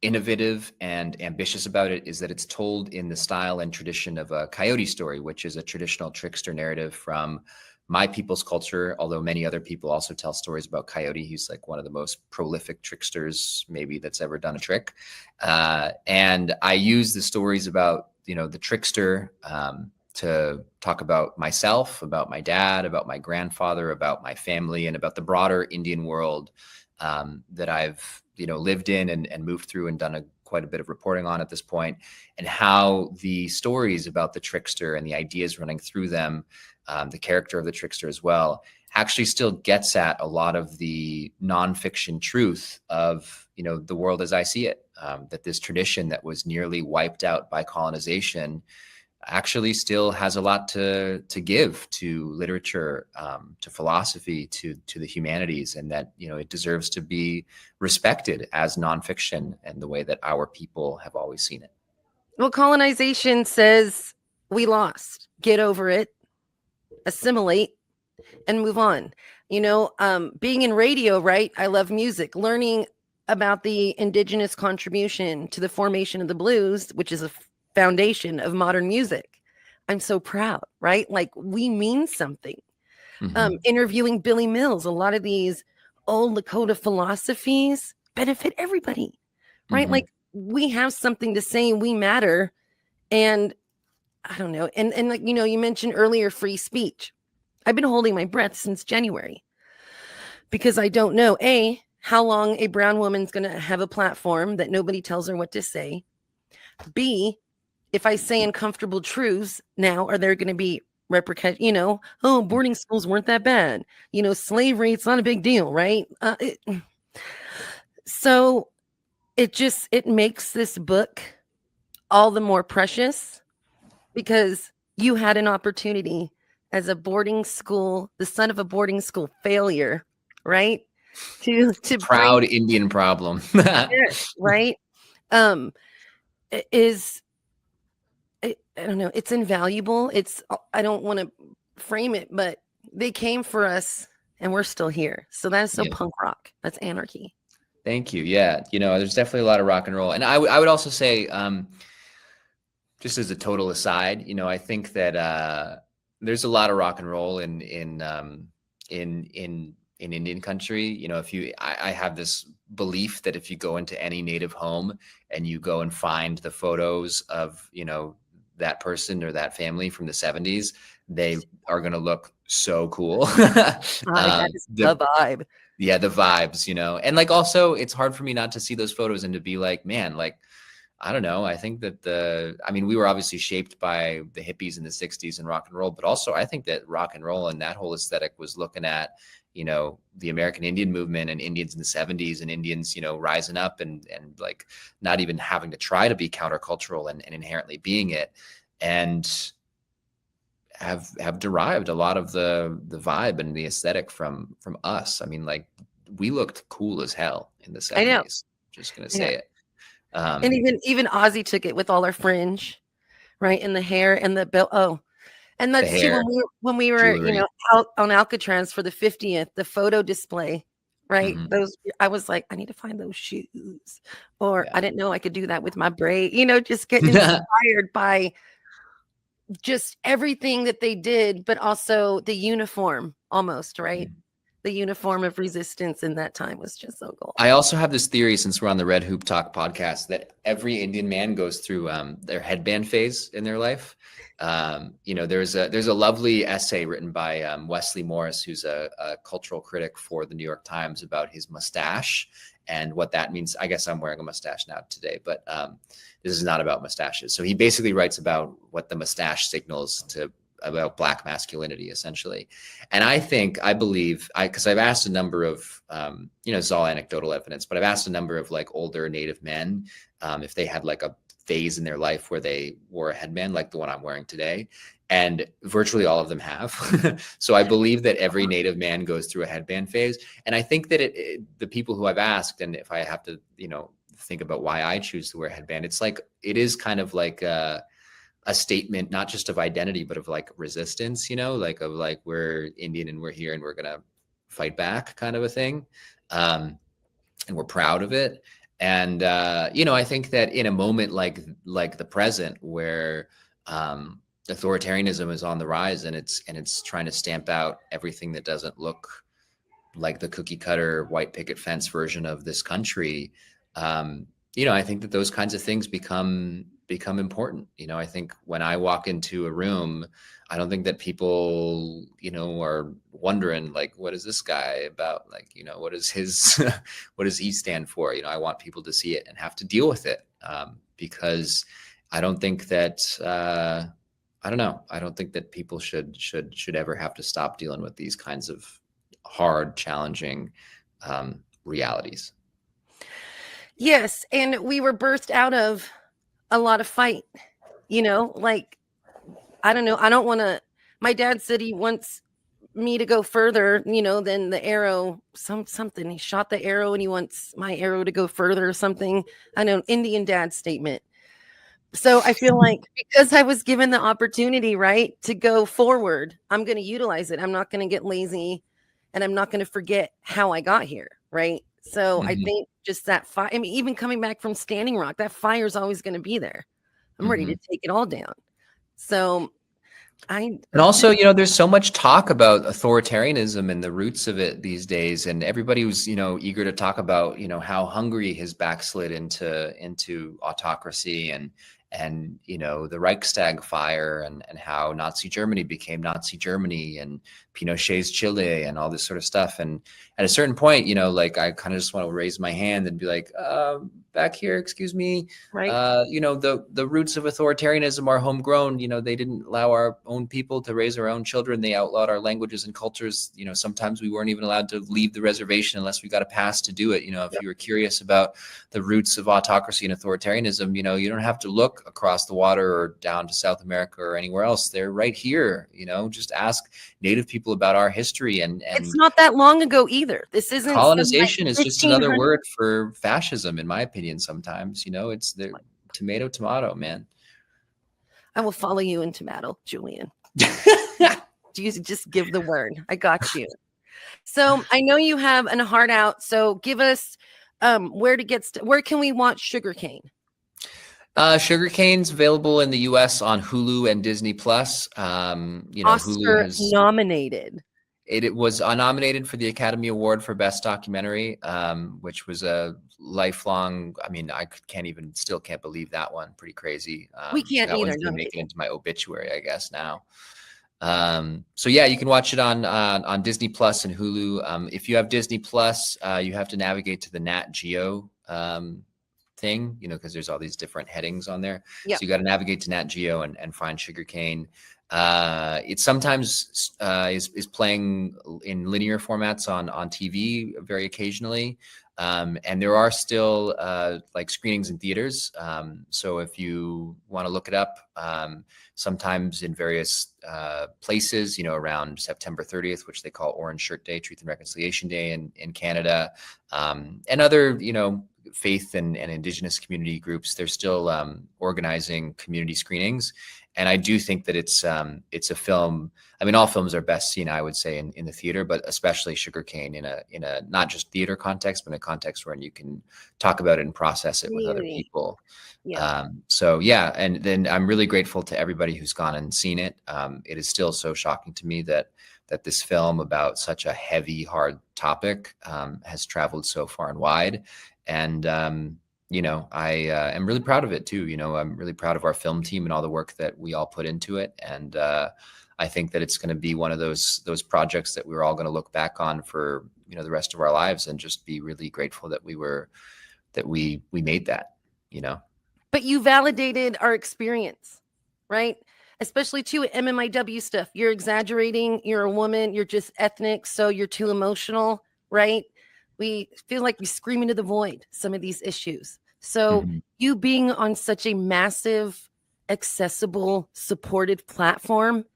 S2: innovative and ambitious about it is that it's told in the style and tradition of a coyote story, which is a traditional trickster narrative from my people's culture, although many other people also tell stories about Coyote. He's like one of the most prolific tricksters maybe that's ever done a trick. And I use the stories about, you know, the trickster to talk about myself, about my dad, about my grandfather, about my family, and about the broader Indian world that I've, you know, lived in and moved through and done quite a bit of reporting on at this point, and how the stories about the trickster and the ideas running through them, the character of the trickster as well, actually still gets at a lot of the nonfiction truth of, you know, the world as I see it, that this tradition that was nearly wiped out by colonization actually still has a lot to give to literature, to philosophy, to the humanities, and that, you know, it deserves to be respected as nonfiction and the way that our people have always seen it.
S1: Well, colonization says we lost. Get over it, assimilate, and move on. You know, being in radio, right? I love music. Learning about the indigenous contribution to the formation of the blues, which is a foundation of modern music. I'm so proud, right? Like, we mean something. Interviewing Billy Mills, a lot of these old Lakota philosophies benefit everybody, right?
S2: Mhm.
S1: Like we have something to say, we matter. And I don't know. And like, you know, you mentioned earlier free speech. I've been holding my breath since January because I don't know, A, how long a brown woman's going to have a platform that nobody tells her what to say. B, if I say uncomfortable truths now, are there going to be repercussions? You know, oh, boarding schools weren't that bad. You know, slavery, it's not a big deal, right? So it makes this book all the more precious because you had an opportunity as a boarding school, the son of a boarding school failure, right? To bring
S2: Proud Indian problem.
S1: it, right? Um, is I don't know, it's invaluable. It's I don't want to frame it, but they came for us and we're still here. So that's so
S2: Yeah.
S1: punk rock. That's anarchy.
S2: Thank you. Yeah, you know, there's definitely a lot of rock and roll, and I would also say, just as a total aside, you know, I think that there's a lot of rock and roll in Indian country. You know, I have this belief that if you go into any native home and you go and find the photos of, you know, that person or that family from the 70s, they are going to look so cool.
S1: That is the vibe.
S2: Yeah, the vibes, you know, and like also it's hard for me not to see those photos and to be like, man, like, I don't know. I think that I mean, we were obviously shaped by the hippies in the 60s and rock and roll, but also I think that rock and roll and that whole aesthetic was looking at, you know, the American Indian movement and Indians in the 70s and Indians, you know, rising up and like not even having to try to be countercultural and inherently being it. And have derived a lot of the vibe and the aesthetic from us. I mean, like we looked cool as hell in the
S1: I know.
S2: 70s. Just gonna
S1: I know.
S2: say it.
S1: And even Ozzy took it with all our fringe, right? And the hair and the belt. Oh, and
S2: The
S1: that's too
S2: hair,
S1: when we were, you
S2: jewelry.
S1: know, out on Alcatraz for the 50th, the photo display, right?
S2: Mhm.
S1: Those I was like, I need to find those shoes. Or
S2: Yeah.
S1: I didn't know I could do that with my braid, you know, just getting inspired by just everything that they did, but also the uniform almost, right?
S2: Mhm.
S1: The uniform of resistance in that time was just so cool.
S2: I also have this theory, since we're on the Red Hoop Talk podcast, that every Indian man goes through their headband phase in their life. You know, there's a lovely essay written by Wesley Morris, who's a cultural critic for the New York Times, about his mustache and what that means. I guess I'm wearing a mustache now today, but this is not about mustaches. So he basically writes about what the mustache signals about Black masculinity, essentially. And I believe, because I've asked a number of, you know, it's all anecdotal evidence, but I've asked a number of like older Native men if they had like a phase in their life where they wore a headband like the one I'm wearing today. And virtually all of them have. So I believe that every Native man goes through a headband phase. And I think that the people who I've asked, and if I have to, you know, think about why I choose to wear a headband, it's like, it is kind of like a statement, not just of identity, but of like resistance, you know, like of like, we're Indian and we're here and we're going to fight back kind of a thing. And we're proud of it. And, you know, I think that in a moment like the present where, authoritarianism is on the rise and it's trying to stamp out everything that doesn't look like the cookie cutter white picket fence version of this country. You know, I think that those kinds of things become important. You know, I think when I walk into a room, I don't think that people, you know, are wondering like, what is this guy about? Like, you know, what is his, what does he stand for? You know, I want people to see it and have to deal with it, because I don't think that, I don't know. I don't think that people should ever have to stop dealing with these kinds of hard, challenging realities.
S1: Yes, and we were birthed out of a lot of fight, you know, like I don't know, I don't want to my dad said he wants me to go further, you know, than the arrow, something. He shot the arrow and he wants my arrow to go further or something. I know, Indian dad statement. So I feel like because I was given the opportunity, right, to go forward, I'm going to utilize it. I'm not going to get lazy and I'm not going to forget how I got here, right? So I
S2: Mm-hmm.
S1: think just that fire, I mean, even coming back from Standing Rock, that fire is always going to be there. I'm ready to take it all down. So
S2: And also, you know, there's so much talk about authoritarianism and the roots of it these days, and everybody was, you know, eager to talk about, you know, how Hungary has backslid into autocracy, and you know, the Reichstag fire, and how Nazi Germany became Nazi Germany, and Pinochet's Chile, and all this sort of stuff. And at a certain point, you know, like I kind of just want to raise my hand and be like, back here, excuse me.
S1: Right.
S2: You know, the roots of authoritarianism are homegrown. You know, they didn't allow our own people to raise our own children. They outlawed our languages and cultures. You know, sometimes we weren't even allowed to leave the reservation unless we got a pass to do it. You know, if you were curious about the roots of autocracy and authoritarianism, you know, you don't have to look across the water or down to South America or anywhere else. They're right here. You know, just ask Native people about our history. And
S1: It's not that long ago either. This isn't
S2: colonization is just another
S1: 1500
S2: word for fascism, in my opinion. Sometimes, you know, it's the tomato, tomato, man.
S1: I will follow you into battle, Julian. You just give the word. I got you. So I know you have a heart out. So give us where can we watch Sugarcane?
S2: Sugarcane's available in the US on Hulu and Disney Plus. You know,
S1: Oscar
S2: Hulu has
S1: nominated.
S2: it was nominated for the Academy Award for Best Documentary, which was a lifelong. I mean, I still can't believe that one. Pretty crazy.
S1: We can't
S2: that
S1: either.
S2: one's gonna make it into my obituary, I guess now. So yeah, you can watch it on Disney Plus and Hulu. If you have Disney Plus, you have to navigate to the Nat Geo thing, you know, because there's all these different headings on there.
S1: Yep.
S2: So you got to navigate to Nat Geo and find Sugarcane. It sometimes is playing in linear formats on TV very occasionally. And there are still like screenings in theaters. So if you want to look it up, sometimes in various places, you know, around September 30th, which they call Orange Shirt Day, Truth and Reconciliation Day in Canada, and other, you know, faith and indigenous community groups, they're still organizing community screenings. And I do think that it's a film. I mean, all films are best seen, I would say, in the theater, but especially Sugarcane in a not just theater context, but in a context where you can talk about it and process it with other people.
S1: Yeah.
S2: So yeah, and then I'm really grateful to everybody who's gone and seen it. It is still so shocking to me that this film about such a heavy, hard topic has traveled so far and wide. And you know, I am really proud of it too. You know, I'm really proud of our film team and all the work that we all put into it. And I think that it's going to be one of those projects that we're all going to look back on for, you know, the rest of our lives, and just be really grateful that we made that, you know.
S1: But you validated our experience, right? Especially too with MMIW stuff. You're exaggerating. You're a woman. You're just ethnic. So you're too emotional, right? We feel like we scream into the void some of these issues. So you being on such a massive, accessible, supported platform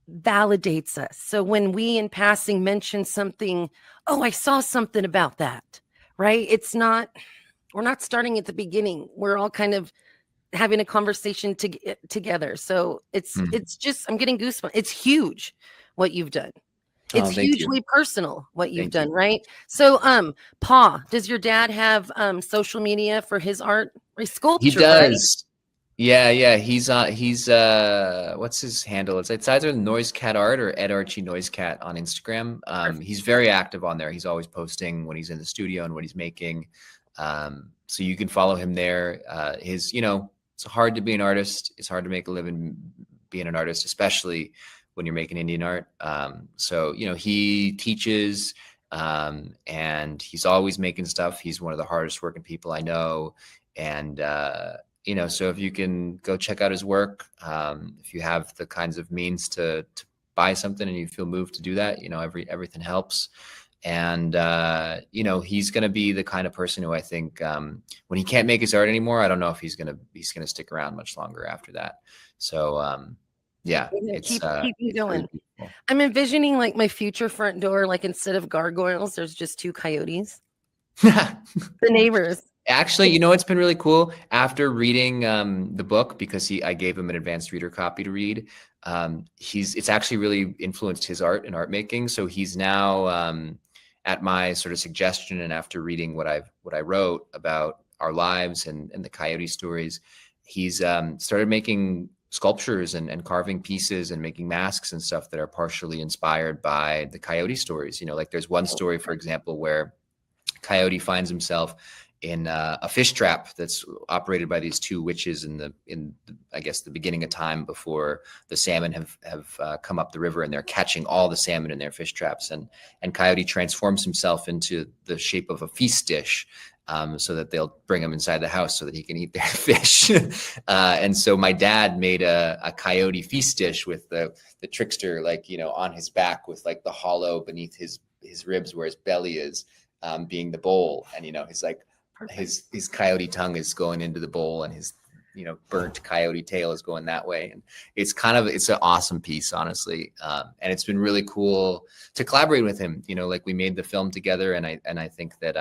S1: validates us. So when we in passing mention something, oh, I saw something about that, right? We're not starting at the beginning. We're all kind of having a conversation together. So it's just, I'm getting goosebumps. It's huge what you've done. It's hugely personal what you've done, right? So, Pa, does your dad have social media for his art or sculpture?
S2: He does. Right? Yeah. He's what's his handle? It's either NoiseCat Art or Ed Archie NoiseCat on Instagram. He's very active on there. He's always posting when he's in the studio and what he's making. So you can follow him there. You know, it's hard to be an artist. It's hard to make a living being an artist, especially when you're making Indian art. So, you know, he teaches and he's always making stuff. He's one of the hardest working people I know. And, you know, so if you can go check out his work, if you have the kinds of means to buy something and you feel moved to do that, you know, everything helps. And, you know, he's going to be the kind of person who I think when he can't make his art anymore, I don't know if he's going to stick around much longer after that. So, yeah,
S1: keep going. I'm envisioning like my future front door, like instead of gargoyles, there's just two coyotes. The neighbors.
S2: Actually, you know, it's been really cool after reading the book, because I gave him an advanced reader copy to read. It's actually really influenced his art and art making. So he's now at my sort of suggestion, and after reading what I wrote about our lives and the coyote stories, he's started making sculptures and carving pieces and making masks and stuff that are partially inspired by the Coyote stories. Like there's one story, for example, where Coyote finds himself in a fish trap that's operated by these two witches in I guess the beginning of time, before the salmon have come up the river, and they're catching all the salmon in their fish traps, and Coyote transforms himself into the shape of a feast dish, so that they'll bring him inside the house so that he can eat their fish. And so my dad made a coyote feast dish with the trickster, on his back, with the hollow beneath his ribs where his belly is, being the bowl. And, he's his coyote tongue is going into the bowl, and his, burnt coyote tail is going that way. And it's an awesome piece, honestly. And it's been really cool to collaborate with him. We made the film together, and I think that,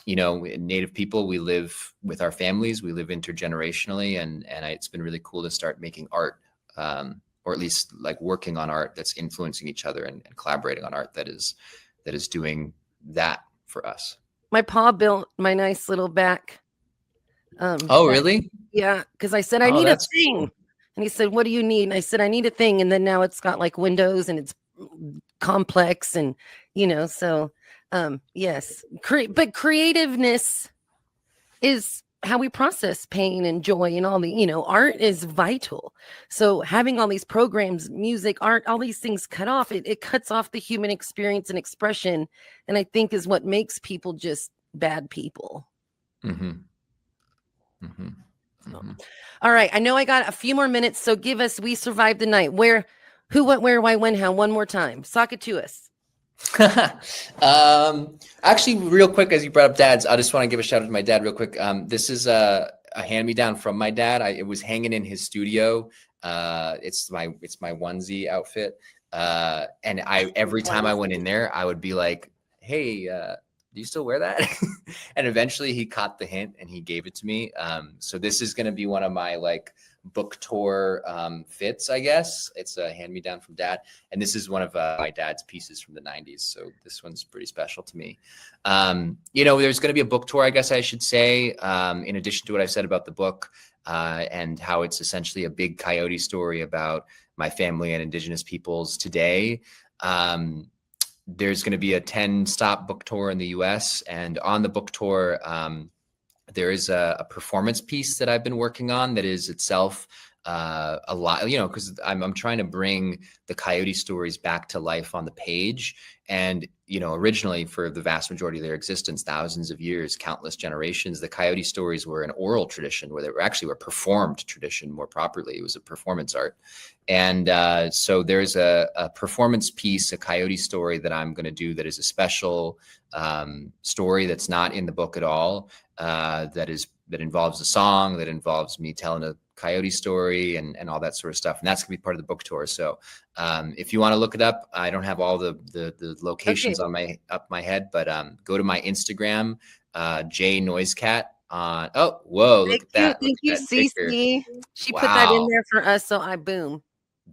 S2: Native people, we live with our families, we live intergenerationally, and it's been really cool to start making art, or at least working on art that's influencing each other, and collaborating on art that is doing that for us.
S1: My pa built my nice little back.
S2: Oh, really?
S1: Yeah, because I said I need a thing, cool. And he said, "What do you need?" And I said, "I need a thing." And then now it's got windows, and it's complex, and so yes, but creativeness is how we process pain and joy, and all the art is vital. So having all these programs, music, art, all these things cut off, it cuts off the human experience and expression, and I think is what makes people just bad people.
S2: Mm-hmm. Mm-hmm. Mm-hmm.
S1: All right, I know I got a few more minutes, so give us We Survived the Night. Where, who, what, where, why, when, how, one more time. Sock it to us.
S2: Actually, real quick, as you brought up dads, I just want to give a shout out to my dad real quick. This is a hand-me-down from my dad. It was hanging in his studio. It's my onesie outfit. And every time I went in there, I would be like, "Hey, do you still wear that?" And eventually he caught the hint and he gave it to me. So this is going to be one of my book tour fits, I guess. It's a hand-me-down from dad, and this is one of my dad's pieces from the 90s, so this one's pretty special to me. There's going to be a book tour, I guess I should say, in addition to what I've said about the book, and how it's essentially a big coyote story about my family and Indigenous peoples today. There's going to be a 10-stop book tour in the US, and on the book tour, there is a performance piece that I've been working on that is itself a lot, because I'm trying to bring the coyote stories back to life on the page. And, originally, for the vast majority of their existence, thousands of years, countless generations, the coyote stories were an oral tradition, where they were performed tradition more properly. It was a performance art. And so there's a performance piece, a coyote story that I'm going to do that is a special story that's not in the book at all, that involves a song, that involves me telling a coyote story and all that sort of stuff. And that's gonna be part of the book tour. So if you want to look it up, I don't have all the locations on my head, but go to my Instagram, NoiseCat. Look at that.
S1: Thank you, Cece. She put that in there for us, so boom.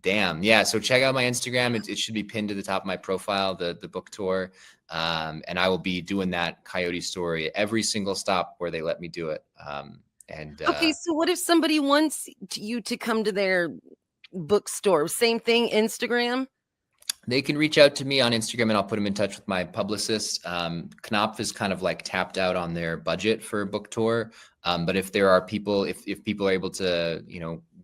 S2: Damn. Yeah. So check out my Instagram. It should be pinned to the top of my profile, the book tour. And I will be doing that coyote story every single stop where they let me do it. Okay,
S1: so what if somebody wants you to come to their bookstore? Same thing, Instagram?
S2: They can reach out to me on Instagram, and I'll put them in touch with my publicist. Knopf is kind of tapped out on their budget for a book tour. But if there are people, if people are able to,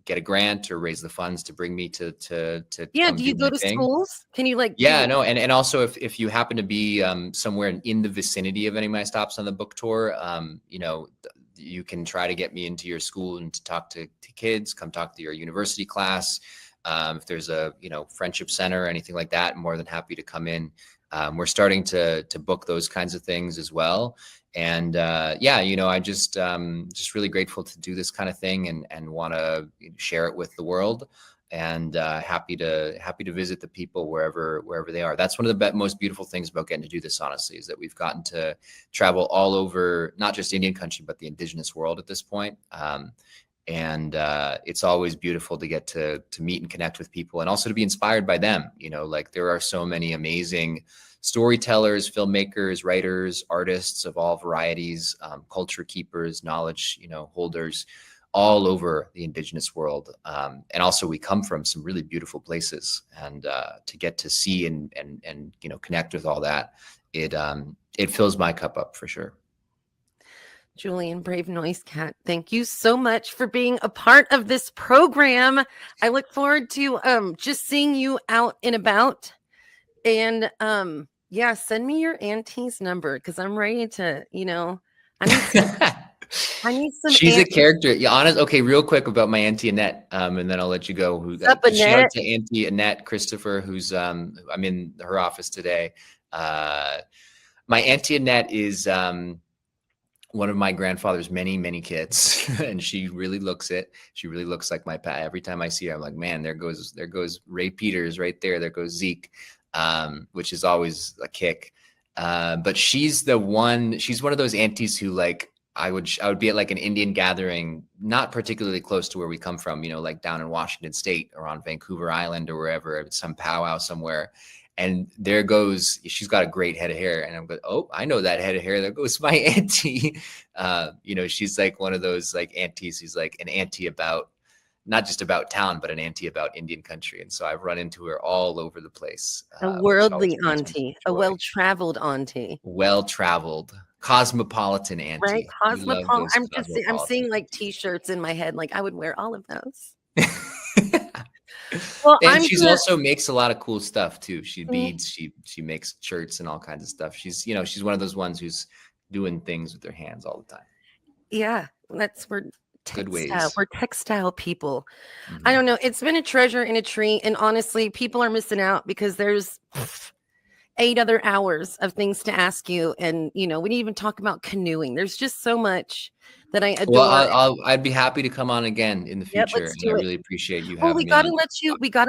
S2: get a grant or raise the funds to bring me to do you go to schools? Can you no, and also if you happen to be somewhere in the vicinity of any of my stops on the book tour, you can try to get me into your school and to talk to kids, come talk to your university class. If there's a friendship center or anything like that, I'm more than happy to come in. We're starting to book those kinds of things as well. And I just really grateful to do this kind of thing and want to share it with the world, and happy to visit the people wherever they are. That's one of the most beautiful things about getting to do this, honestly, is that we've gotten to travel all over, not just Indian country, but the Indigenous world at this point. And it's always beautiful to get to meet and connect with people, and also to be inspired by them. There are so many amazing storytellers, filmmakers, writers, artists of all varieties, culture keepers, knowledge, holders all over the indigenous world. And also we come from some really beautiful places, and to get to see and connect with all that, it fills my cup up for sure.
S1: Julian Brave NoiseCat, thank you so much for being a part of this program. I look forward to just seeing you out and about. And yeah, send me your auntie's number, because I'm ready to, I need some.
S2: She's a character. Yeah, honest. Okay, real quick about my Auntie Annette, and then I'll let you go.
S1: Up,
S2: shout out to Auntie Annette Christopher, who's I'm in her office today. My Auntie Annette is one of my grandfather's many kids, and she really looks it. She really looks like my pat. Every time I see her, I'm like, man, there goes Ray Peters right there. There goes Zeke, which is always a kick. But she's one of those aunties who, like, I would be at like an Indian gathering, not particularly close to where we come from, like down in Washington State or on Vancouver Island or wherever, some powwow somewhere. And there goes, she's got a great head of hair. And I'm like, oh, I know that head of hair. There goes my auntie. She's like one of those like aunties who's like an auntie about, not just about town, but an auntie about Indian country. And so I've run into her all over the place.
S1: A worldly auntie, a well-traveled auntie.
S2: Well-traveled, cosmopolitan auntie.
S1: Right, cosmopolitan. I'm seeing like T-shirts in my head. Like I would wear all of those.
S2: Well, and she's also makes a lot of cool stuff too. She beads, she makes shirts and all kinds of stuff. She's one of those ones who's doing things with her hands all the time.
S1: Yeah, we're
S2: good ways.
S1: We're textile people. Mm-hmm. I don't know. It's been a treasure and a treat. And honestly, people are missing out because there's 8 other hours of things to ask you. And, we didn't even talk about canoeing. There's just so much that I adore.
S2: Well, I'd be happy to come on again in the future. And I really appreciate you having me.
S1: We gotta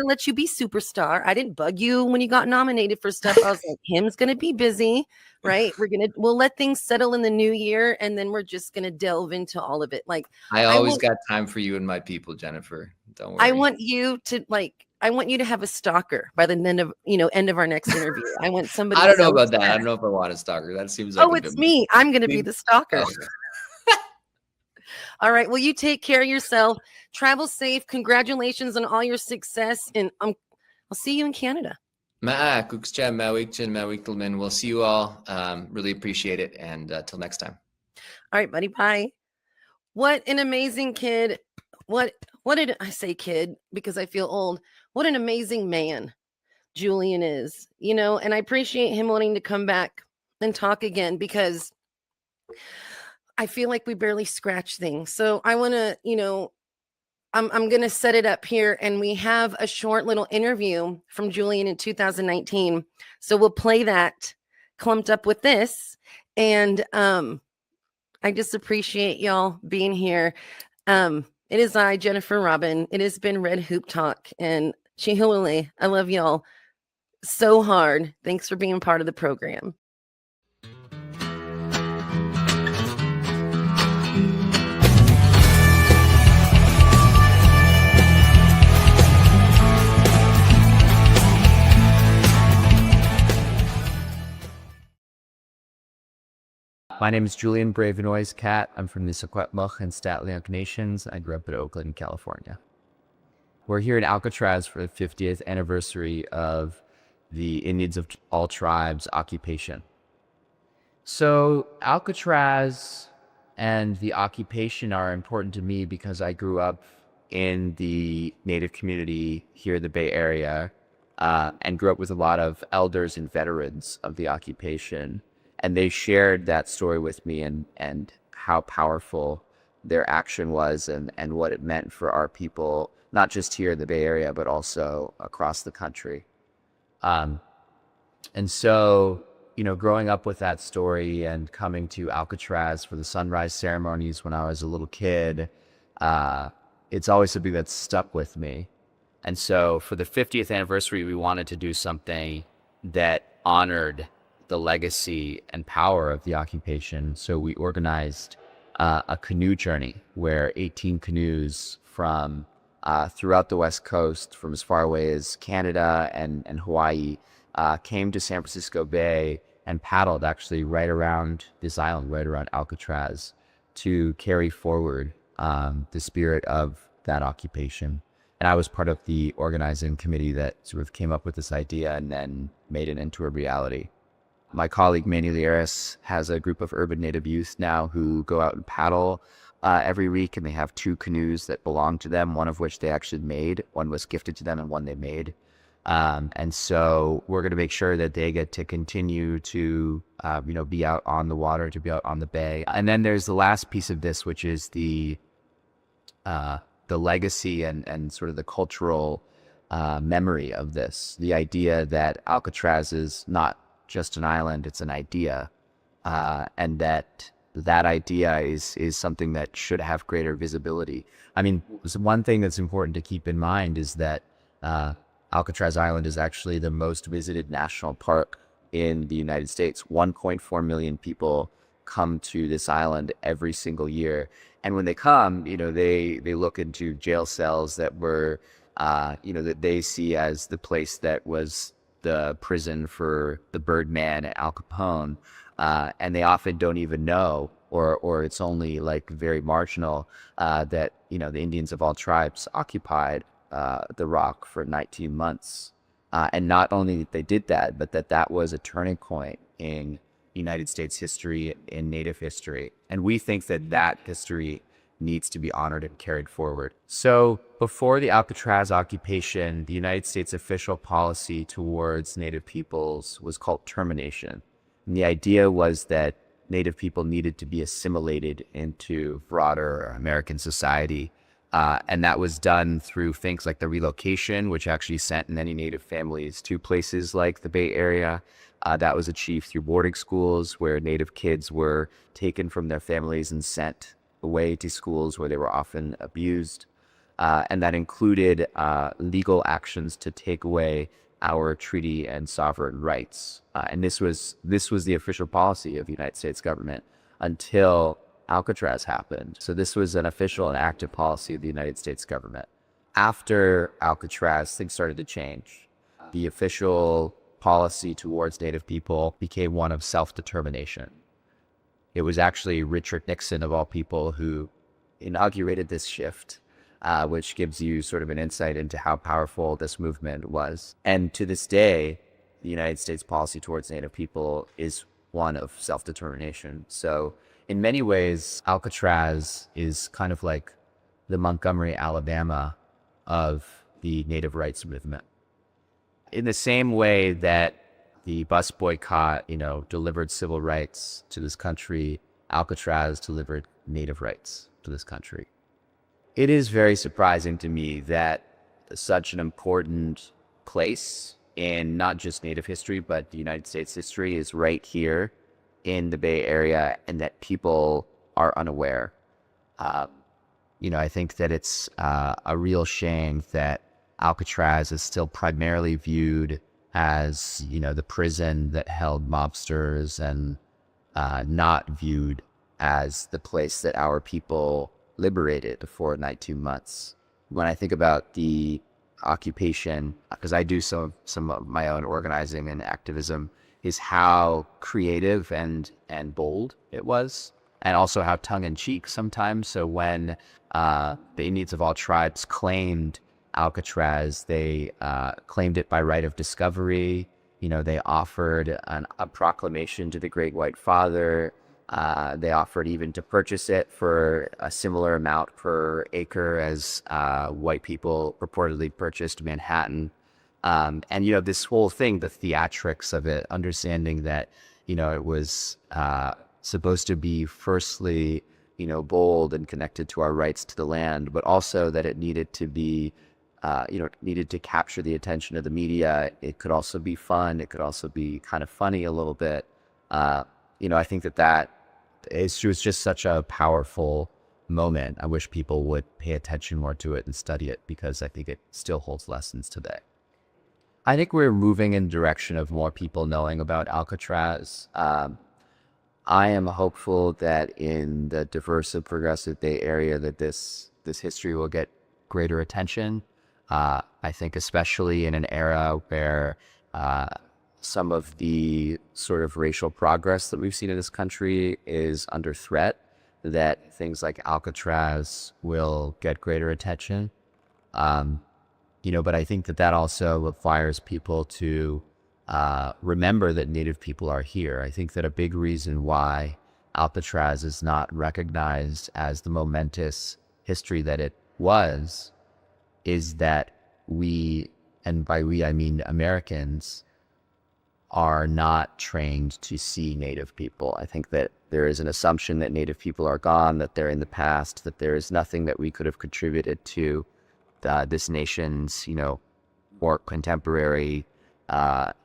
S1: let you be superstar. I didn't bug you when you got nominated for stuff. I was like, him's gonna be busy, right? We'll let things settle in the new year, and then we're just gonna delve into all of it. Like
S2: I always got time for you and my people, Jennifer. Don't worry.
S1: I want you to have a stalker by the end of our next interview. I want somebody.
S2: I don't know about that. I don't know if I want a stalker. That seems like
S1: it's me. I'm gonna be the stalker. Oh. All right. Well, you take care of yourself. Travel safe. Congratulations on all your success. And I'll see you in Canada.
S2: We'll see you all. Really appreciate it. And till next time.
S1: All right, buddy. Bye. What an amazing kid. What did I say, kid? Because I feel old. What an amazing man Julian is, and I appreciate him wanting to come back and talk again, because I feel like we barely scratched things. So I want to, I'm going to set it up here, and we have a short little interview from Julian in 2019. So we'll play that clumped up with this. And I just appreciate y'all being here. It is I, Jennifer Robin. It has been Red Hoop Talk, and Chihuahua. I love y'all so hard. Thanks for being part of the program.
S3: My name is Julian Brave NoiseCat. I'm from the Secwepemc and Statelink Nations. I grew up in Oakland, California. We're here in Alcatraz for the 50th anniversary of the Indians of all tribes occupation. So Alcatraz and the occupation are important to me because I grew up in the Native community here in the Bay Area and grew up with a lot of elders and veterans of the occupation. And they shared that story with me and how powerful their action was and what it meant for our people, not just here in the Bay Area, but also across the country. And so, growing up with that story and coming to Alcatraz for the sunrise ceremonies when I was a little kid, it's always something that's stuck with me. And so for the 50th anniversary, we wanted to do something that honored the legacy and power of the occupation. So we organized a canoe journey where 18 canoes from throughout the West Coast, from as far away as Canada and Hawaii, came to San Francisco Bay and paddled actually right around this island, right around Alcatraz, to carry forward the spirit of that occupation. And I was part of the organizing committee that sort of came up with this idea and then made it into a reality. My colleague Manny Lieres has a group of urban Native youth now who go out and paddle every week, and they have 2 canoes that belong to them, one of which they actually made. One was gifted to them and one they made. And so we're going to make sure that they get to continue to, be out on the water, to be out on the bay. And then there's the last piece of this, which is the legacy and sort of the cultural memory of this. The idea that Alcatraz is not just an island, it's an idea. And that idea is something that should have greater visibility. I mean, one thing that's important to keep in mind is that Alcatraz Island is actually the most visited national park in the United States. 1.4 million people come to this island every single year. And when they come, they look into jail cells that were, that they see as the place that was the prison for the Birdman and Al Capone. And they often don't even know, or it's only like very marginal, that, the Indians of all tribes occupied the rock for 19 months. And not only that they did that, but that was a turning point in United States history, in Native history. And we think that history needs to be honored and carried forward. So before the Alcatraz occupation, the United States official policy towards Native peoples was called termination. And the idea was that Native people needed to be assimilated into broader American society. And that was done through things like the relocation, which actually sent many Native families to places like the Bay Area. That was achieved through boarding schools, where Native kids were taken from their families and sent away to schools where they were often abused. And that included legal actions to take away our treaty and sovereign rights. And this was the official policy of the United States government until Alcatraz happened. So this was an official and active policy of the United States government. After Alcatraz, things started to change. The official policy towards Native people became one of self-determination. It was actually Richard Nixon, of all people, who inaugurated this shift, which gives you sort of an insight into how powerful this movement was. And to this day, the United States policy towards Native people is one of self-determination. So in many ways, Alcatraz is kind of like the Montgomery, Alabama of the Native rights movement. In the same way that the bus boycott, delivered civil rights to this country, Alcatraz delivered Native rights to this country. It is very surprising to me that such an important place in not just Native history, but the United States history is right here in the Bay Area, and that people are unaware. I think that it's a real shame that Alcatraz is still primarily viewed as, the prison that held mobsters, and not viewed as the place that our people liberated for 19 months. When I think about the occupation, because I do some of my own organizing and activism, is how creative and bold it was, and also how tongue-in-cheek sometimes. So when the Indians of all tribes claimed Alcatraz, they claimed it by right of discovery. They offered a proclamation to the Great White Father. They offered even to purchase it for a similar amount per acre as white people purportedly purchased Manhattan. And, this whole thing, the theatrics of it, understanding that, it was supposed to be firstly, bold and connected to our rights to the land, but also that it needed to be, needed to capture the attention of the media. It could also be fun. It could also be kind of funny a little bit. I think that it was just such a powerful moment. I wish people would pay attention more to it and study it, because I think it still holds lessons today. I think we're moving in the direction of more people knowing about Alcatraz. I am hopeful that in the diverse and progressive Bay Area that this history will get greater attention. I think especially in an era where some of the sort of racial progress that we've seen in this country is under threat, that things like Alcatraz will get greater attention. But I think that also requires people to remember that Native people are here. I think that a big reason why Alcatraz is not recognized as the momentous history that it was is that we, and by we I mean Americans, are not trained to see Native people. I think that there is an assumption that Native people are gone, that they're in the past, that there is nothing that we could have contributed to this nation's, more contemporary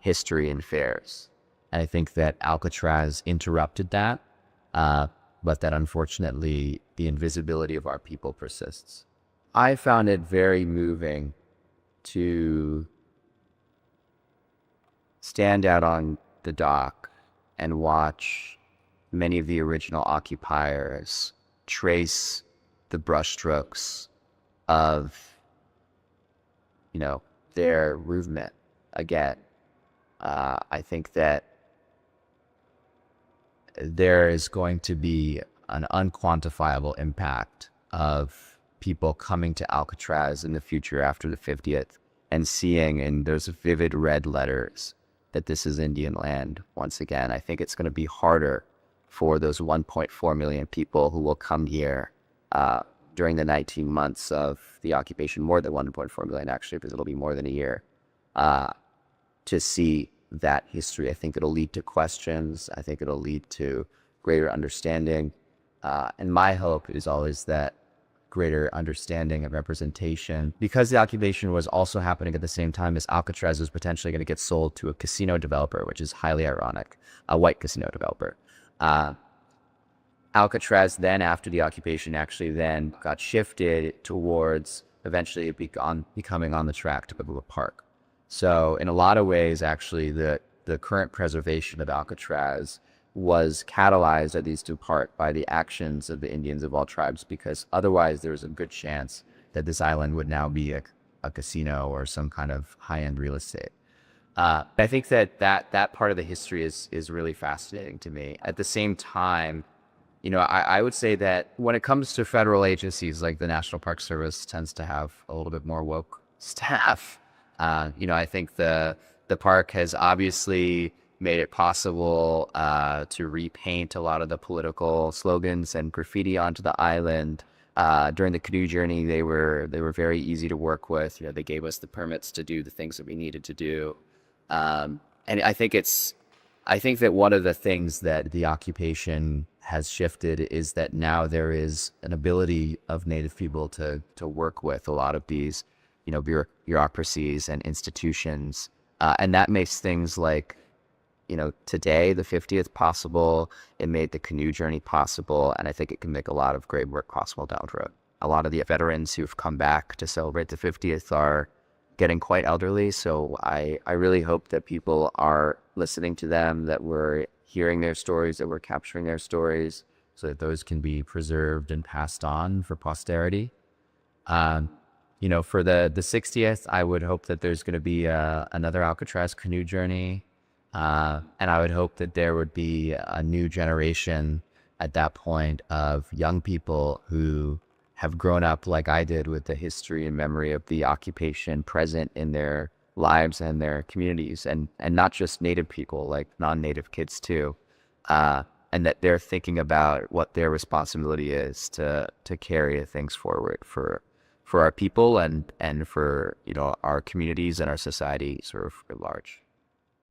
S3: history and affairs. And I think that Alcatraz interrupted that, but that unfortunately the invisibility of our people persists. I found it very moving to stand out on the dock and watch many of the original occupiers trace the brushstrokes of, their movement again. I think that there is going to be an unquantifiable impact of people coming to Alcatraz in the future after the 50th and seeing in those vivid red letters that this is Indian land once again. I think it's going to be harder for those 1.4 million people who will come here during the 19 months of the occupation, more than 1.4 million actually, because it'll be more than a year, to see that history. I think it'll lead to questions. I think it'll lead to greater understanding. And my hope is always that greater understanding and representation, because the occupation was also happening at the same time as Alcatraz was potentially going to get sold to a casino developer, which is highly ironic, a white casino developer. Alcatraz then, after the occupation, actually then got shifted towards eventually becoming on the track to become a park. So in a lot of ways, actually, the current preservation of Alcatraz was catalyzed, at least in part, by the actions of the Indians of all tribes, because otherwise there was a good chance that this island would now be a casino or some kind of high-end real estate. I think that part of the history is really fascinating to me. At the same time, I would say that when it comes to federal agencies, like the National Park Service tends to have a little bit more woke staff. I think the park has obviously made it possible to repaint a lot of the political slogans and graffiti onto the island. During the canoe journey, they were very easy to work with. They gave us the permits to do the things that we needed to do. And I think that one of the things that the occupation has shifted is that now there is an ability of Native people to work with a lot of these, bureaucracies and institutions. And that makes things like, today, the 50th possible. It made the canoe journey possible. And I think it can make a lot of great work possible down the road. A lot of the veterans who've come back to celebrate the 50th are getting quite elderly. So I really hope that people are listening to them, that we're hearing their stories, that we're capturing their stories, so that those can be preserved and passed on for posterity. For the 60th, I would hope that there's going to be another Alcatraz canoe journey. And I would hope that there would be a new generation at that point of young people who have grown up like I did with the history and memory of the occupation present in their lives and their communities, and not just Native people, like non-Native kids too. And that they're thinking about what their responsibility is to carry things forward for our people and for, our communities and our society sort of at large.